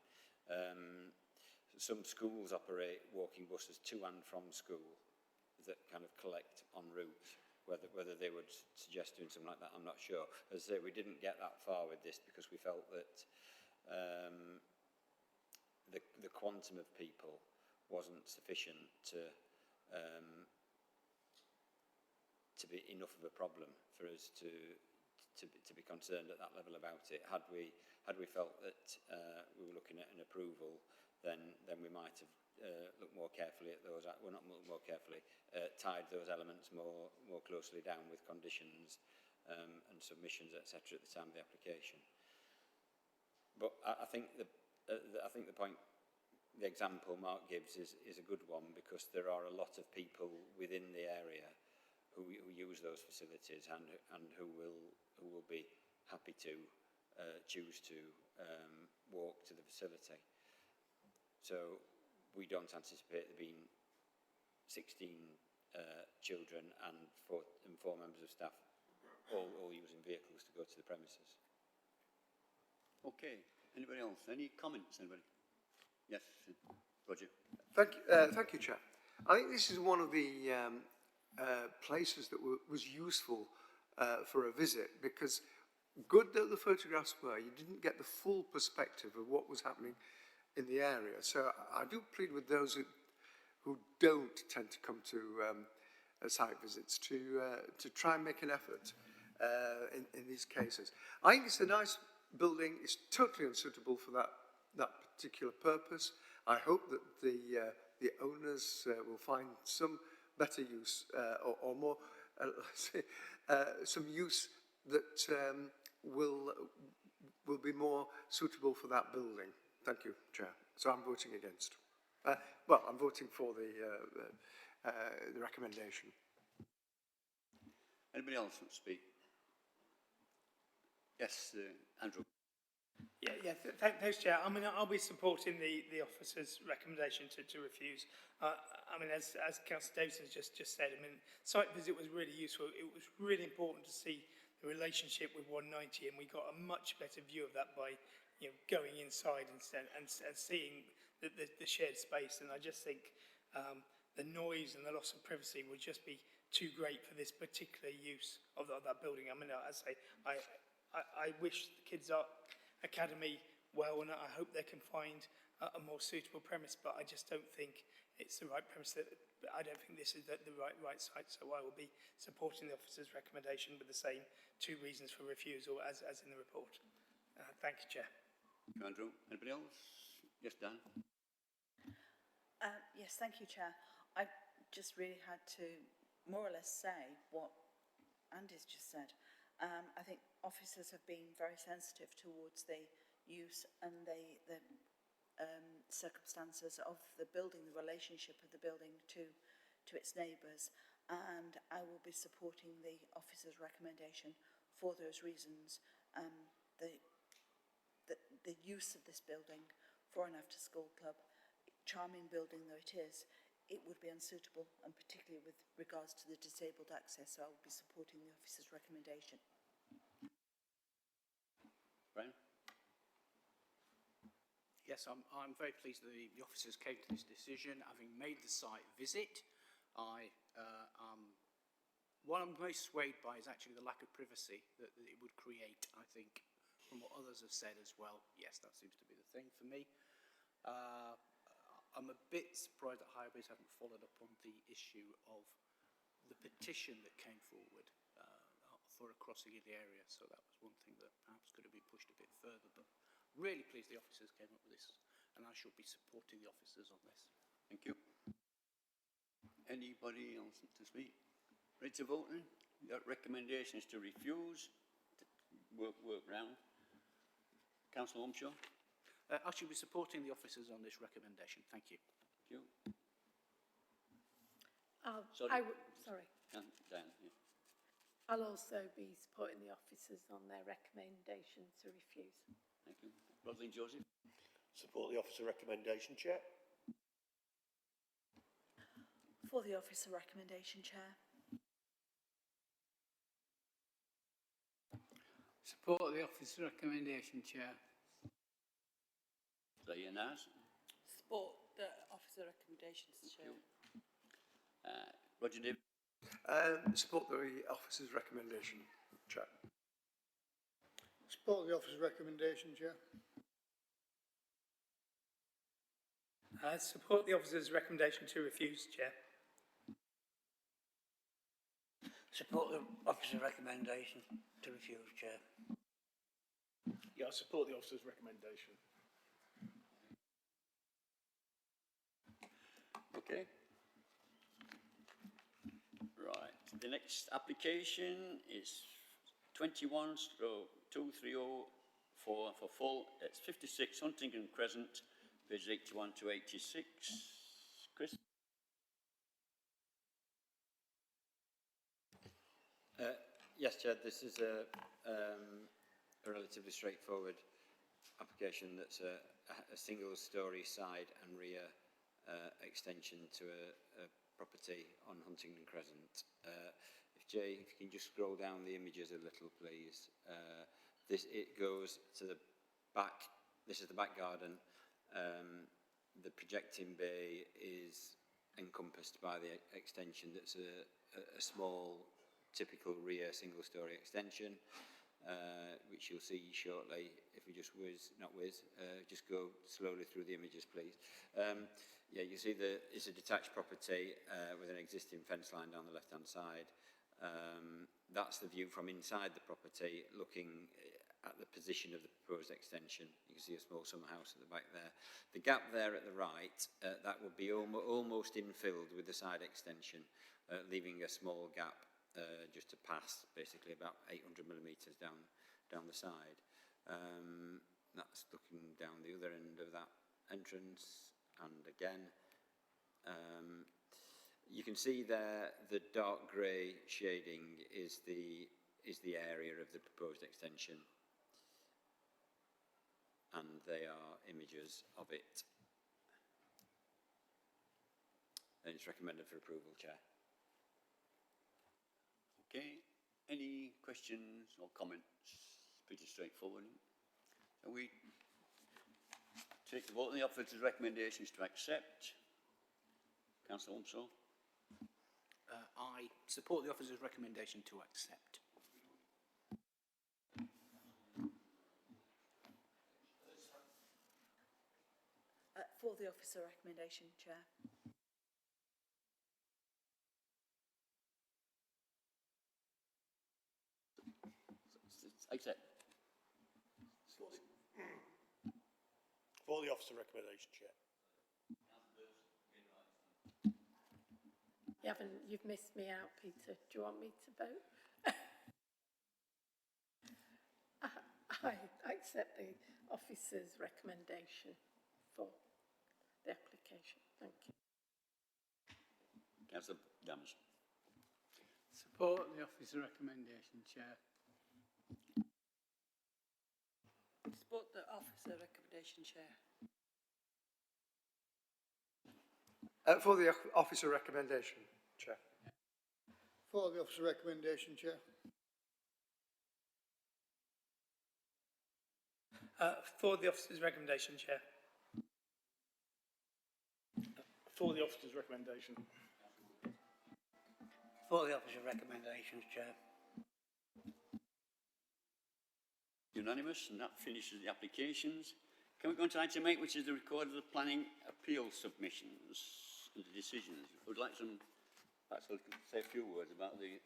Some schools operate walking buses to and from school that kind of collect en route. Whether they would suggest doing something like that, I'm not sure. As I say, we didn't get that far with this because we felt that the quantum of people wasn't sufficient to be enough of a problem for us to be concerned at that level about it. Had we felt that we were looking at an approval, then we might have looked more carefully at those. Well, not more carefully, tied those elements more closely down with conditions and submissions, etc. at the time of the application. But I think the point, the example Mark gives is a good one, because there are a lot of people within the area who use those facilities and who will be happy to choose to walk to the facility. So we don't anticipate there being 16 children and four members of staff all using vehicles to go to the premises. Okay. Anybody else? Any comments? Anybody? Yes, Roger. Thank you, Chair. I think this is one of the places that was useful for a visit, because good though the photographs were, you didn't get the full perspective of what was happening in the area. So I do plead with those who don't tend to come to site visits to try and make an effort in these cases. I think it's a nice building. It's totally unsuitable for that particular purpose. I hope that the owners will find some better use or more, some use that will be more suitable for that building. Thank you, Chair. So I'm voting against. Well, I'm voting for the recommendation. Anybody else want to speak? Yes, Andrew. Thanks, Chair. I mean, I'll be supporting the officer's recommendation to refuse. I mean, as Councillor Davidson just said, I mean, site visit was really useful. It was really important to see the relationship with 190, and we got a much better view of that by going inside and seeing the shared space. And I just think the noise and the loss of privacy would just be too great for this particular use of that building. I mean, as I say, I wish the Kids Art Academy well, and I hope they can find a more suitable premise, but I just don't think it's the right premise. I don't think this is the right site, so I will be supporting the officer's recommendation with the same 2 reasons for refusal as in the report. Thank you, Chair. Thank you, Andrew. Anybody else? Yes, Dan. Yes, thank you, Chair. I just really had to more or less say what Andy's just said. I think officers have been very sensitive towards the use and the circumstances of the building, the relationship of the building to its neighbours, and I will be supporting the officer's recommendation for those reasons. The use of this building for an after-school club, charming building though it is, it would be unsuitable, and particularly with regards to the disabled access, so I will be supporting the officer's recommendation. Brian? Yes, I'm very pleased that the officers came to this decision, having made the site visit. What I'm most swayed by is actually the lack of privacy that it would create, I think, from what others have said as well. Yes, that seems to be the thing for me. I'm a bit surprised that Herries haven't followed up on the issue of the petition that came forward for a crossing in the area. So that was one thing that perhaps could have been pushed a bit further. But really pleased the officers came up with this, and I shall be supporting the officers on this. Thank you. Anybody else to speak? Ready to vote then? Your recommendation is to refuse. Work round. Councillor Umshaw? I shall be supporting the officers on this recommendation. Thank you. Thank you. Sorry. Dan, yeah. I'll also be supporting the officers on their recommendation to refuse. Thank you. Rosalind Joseph? Support the officer recommendation, Chair. For the officer recommendation, Chair. Support the officer's recommendation, Chair. Say Naz. Support the officer recommendations, Chair. Roger David. Support the officer's recommendation, Chair. Support the officer's recommendation, Chair. Support the officer's recommendation to refuse, Chair. Support the officer's recommendation to refuse, Chair. Yeah, I support the officer's recommendation. Okay. Right. The next application is 21/2304 for full. It's 56 Huntington Crescent, page 81 to 86. Chris? Yes, Chair, this is a relatively straightforward application that's a single-storey side and rear extension to a property on Huntington Crescent. If you can just scroll down the images a little, please. It goes to the back. This is the back garden. The projecting bay is encompassed by the extension. That's a small, typical rear single-storey extension, which you'll see shortly. If we just just go slowly through the images, please. Yeah, you see it's a detached property with an existing fence line down the left-hand side. That's the view from inside the property, looking at the position of the proposed extension. You can see a small summer house at the back there. The gap there at the right, that will be almost infilled with the side extension, leaving a small gap just to pass, basically about 800 millimetres down the side. That's looking down the other end of that entrance, and again, you can see there the dark grey shading is the area of the proposed extension, and they are images of it. And it's recommended for approval, Chair. Okay. Any questions or comments? Pretty straightforward. Shall we take the vote on the officer's recommendations to accept? Councillor Umso. I support the officer's recommendation to accept. For the officer recommendation, Chair. Accept. For the officer recommendation, Chair. You've missed me out, Peter. Do you want me to vote? I accept the officer's recommendation for the application. Thank you. Councillor Dams. Support the officer's recommendation, Chair. Support the officer recommendation, Chair. For the officer recommendation, Chair. For the officer recommendation, Chair. For the officer's recommendation, Chair. For the officer's recommendation. For the officer's recommendations, Chair. Unanimous, and that finishes the applications. Can we go on to item 8, which is the record of the planning appeal submissions and the decisions? I would like some, perhaps I could say a few words about the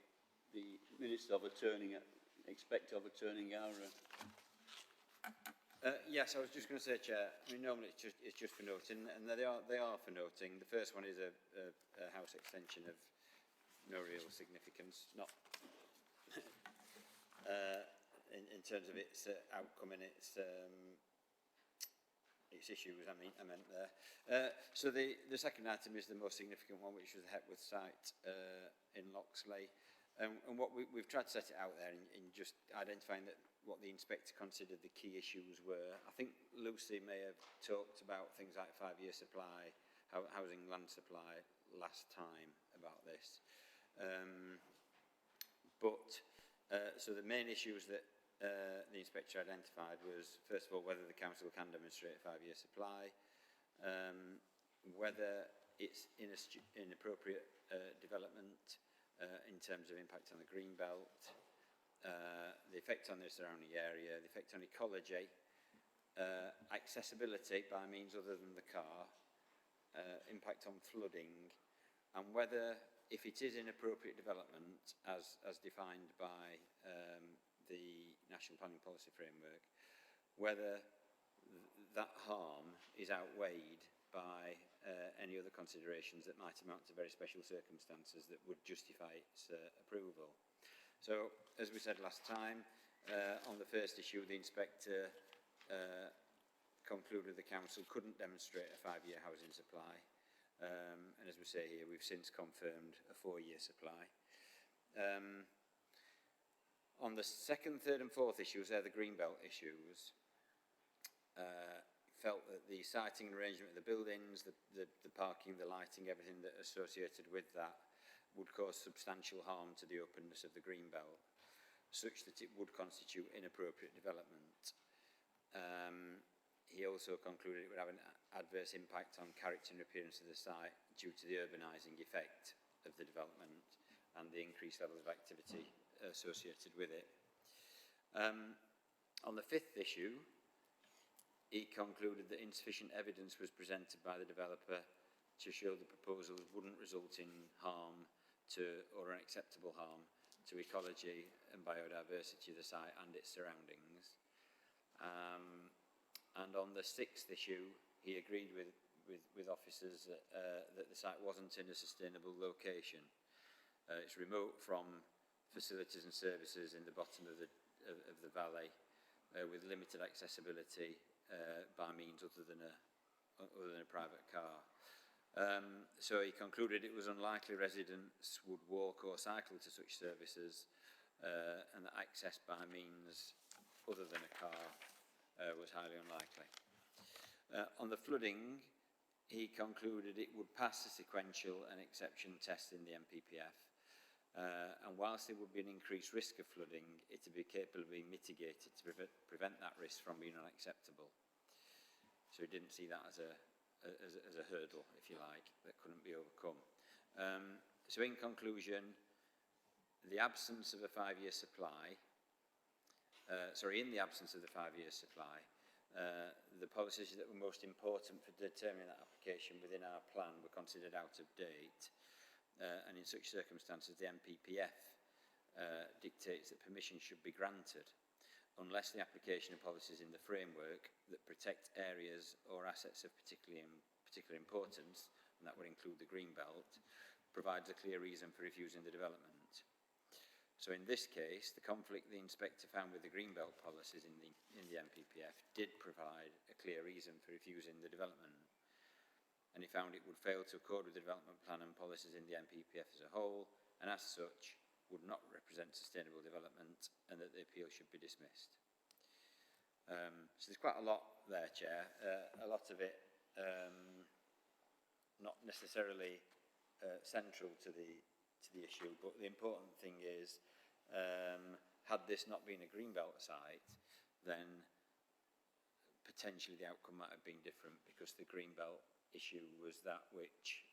minutes overturning, expect overturning our... Yes, I was just going to say, Chair, I mean, normally it's just for noting, and they are for noting. The first one is a house extension of no real significance, not in terms of its outcome and its issues, I meant there. So the second item is the most significant one, which was the Hepworth site in Loxley. And what we've tried to set it out there in just identifying what the inspector considered the key issues were. I think Lucy may have talked about things like 5-year supply, housing land supply last time about this. So the main issues that the inspector identified was, first of all, whether the council can demonstrate a 5-year supply, whether it's inappropriate development in terms of impact on the green belt, the effect on the surrounding area, the effect on ecology, accessibility by means other than the car, impact on flooding, and whether, if it is inappropriate development as defined by the National Planning Policy Framework, whether that harm is outweighed by any other considerations that might amount to very special circumstances that would justify its approval. So, as we said last time, on the first issue, the inspector concluded the council couldn't demonstrate a 5-year housing supply. And as we say here, we've since confirmed a 4-year supply. On the second, third and fourth issues, they're the greenbelt issues, felt that the siting and arrangement of the buildings, the parking, the lighting, everything that associated with that would cause substantial harm to the openness of the greenbelt, such that it would constitute inappropriate development. He also concluded it would have an adverse impact on character and appearance of the site due to the urbanising effect of the development and the increased levels of activity associated with it. On the fifth issue, he concluded that insufficient evidence was presented by the developer to show the proposals wouldn't result in harm to, or unacceptable harm to ecology and biodiversity of the site and its surroundings. And on the sixth issue, he agreed with officers that the site wasn't in a sustainable location. It's remote from facilities and services in the bottom of the valley, with limited accessibility by means other than a private car. So he concluded it was unlikely residents would walk or cycle to such services, and that access by means other than a car was highly unlikely. On the flooding, he concluded it would pass the sequential and exception test in the MPPF, and whilst there would be an increased risk of flooding, it would be capable of being mitigated to prevent that risk from being unacceptable. So he didn't see that as a hurdle, if you like, that couldn't be overcome. So in conclusion, the absence of a 5-year supply, in the absence of the 5-year supply, the policies that were most important for determining that application within our plan were considered out of date, and in such circumstances the MPPF dictates that permission should be granted unless the application of policies in the framework that protect areas or assets of particular importance, and that would include the green belt, provides a clear reason for refusing the development. So in this case, the conflict the inspector found with the green belt policies in the MPPF did provide a clear reason for refusing the development, and he found it would fail to accord with the development plan and policies in the MPPF as a whole, and as such would not represent sustainable development, and that the appeal should be dismissed. So there's quite a lot there, Chair. A lot of it not necessarily central to the issue, but the important thing is, had this not been a greenbelt site, then potentially the outcome might have been different, because the greenbelt issue was that which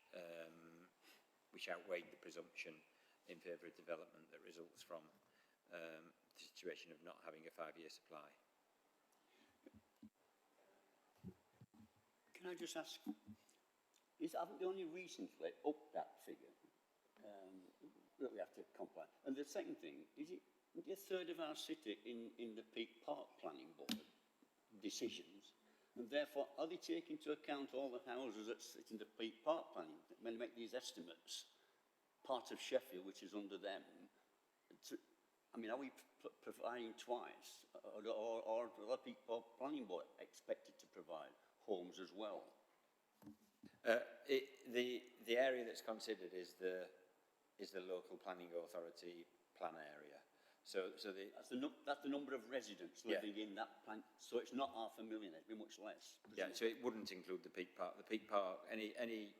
outweighed the presumption in favour of development that results from the situation of not having a 5-year supply. Can I just ask, haven't they only recently upped that figure that we have to comply? And the second thing, is it a third of our city in the Peak Park Planning Board decisions? And therefore, are they taking into account all the houses that sit in the Peak Park Planning when they make these estimates? Part of Sheffield, which is under them. Are we providing twice? Or the Peak Park Planning Board expected to provide homes as well? The area that's considered is the local planning authority plan area. So that's the number of residents living in that plan. So it's not 500,000; it'd be much less. Yeah. So it wouldn't include the Peak Park. The Peak Park, any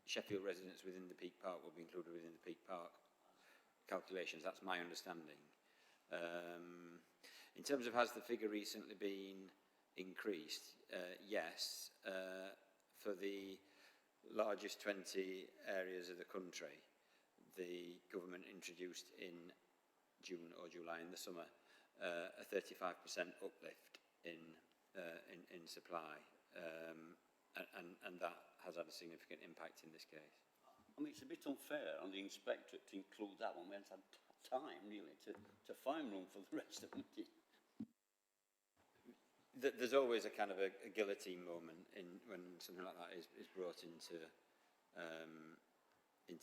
Sheffield residents within the Peak Park will be included within the Peak Park calculations. That's my understanding. In terms of has the figure recently been increased, yes, for the largest 20 areas of the country, the government introduced in June or July in the summer a 35% uplift in supply, and that has had a significant impact in this case. I mean, it's a bit unfair on the inspectorate to include that one. We haven't had time, really, to find room for the rest of them. There's always a kind of a guillotine moment when something like that is brought into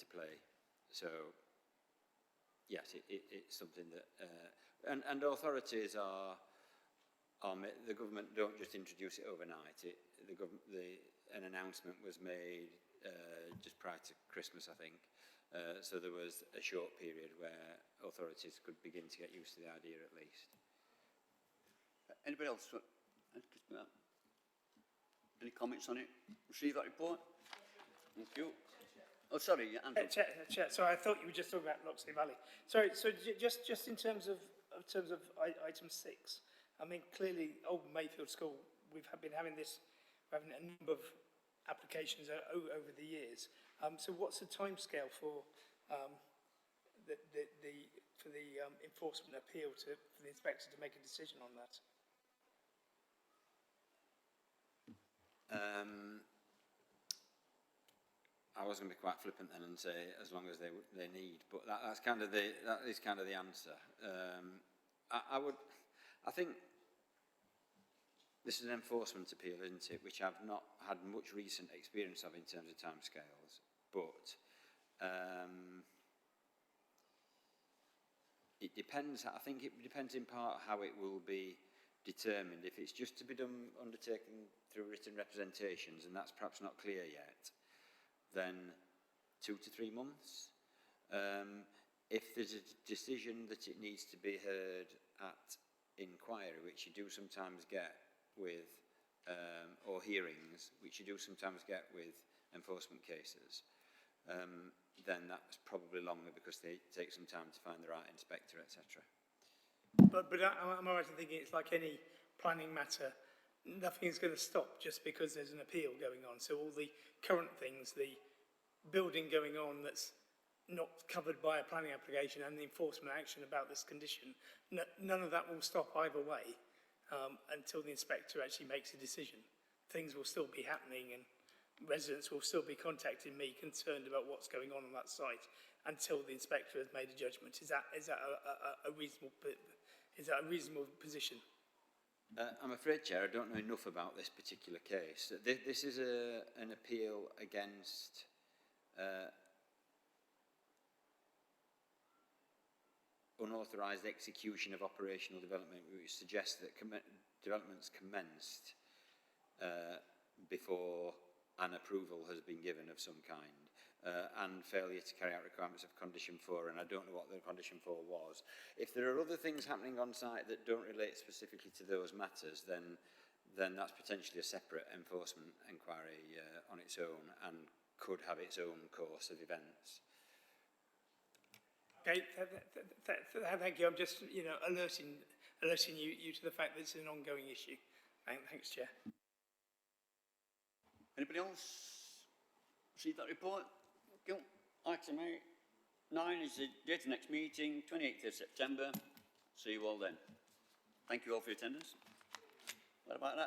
play. So, yes, it's something that... and authorities are the government don't just introduce it overnight. An announcement was made just prior to Christmas, I think. So there was a short period where authorities could begin to get used to the idea at least. Anybody else? Any comments on it? Receive that report? Thank you. Oh, sorry, Andrew. Chair, sorry, I thought you were just talking about Loxley Valley. Sorry, so just in terms of item 6, I mean, clearly, Old Mayfield School, we're having a number of applications over the years. So what's the timescale for the enforcement appeal for the inspector to make a decision on that? I was going to be quite flippant then and say as long as they need, but that is kind of the answer. I think this is an enforcement appeal, isn't it, which I've not had much recent experience of in terms of timescales, but it depends. I think it depends in part how it will be determined. If it's just to be undertaken through written representations, and that's perhaps not clear yet, then 2 to 3 months. If there's a decision that it needs to be heard at inquiry, which you do sometimes get with, or hearings, which you do sometimes get with enforcement cases, then that's probably longer because they take some time to find the right inspector, etc. But am I right in thinking it's like any planning matter, nothing's going to stop just because there's an appeal going on? So all the current things, the building going on that's not covered by a planning application and the enforcement action about this condition, none of that will stop either way until the inspector actually makes a decision. Things will still be happening and residents will still be contacting me concerned about what's going on that site until the inspector has made a judgment. Is that a reasonable position? I'm afraid, Chair, I don't know enough about this particular case. This is an appeal against unauthorised execution of operational development, which suggests that developments commenced before an approval has been given of some kind, and failure to carry out requirements of condition 4, and I don't know what the condition 4 was. If there are other things happening on site that don't relate specifically to those matters, then that's potentially a separate enforcement inquiry on its own and could have its own course of events. Okay, thank you. I'm just, alerting you to the fact that it's an ongoing issue. Thanks, Chair. Anybody else see that report? Okay. Item 9 is the date of next meeting, 28th of September. See you all then. Thank you all for your attendance. What about that?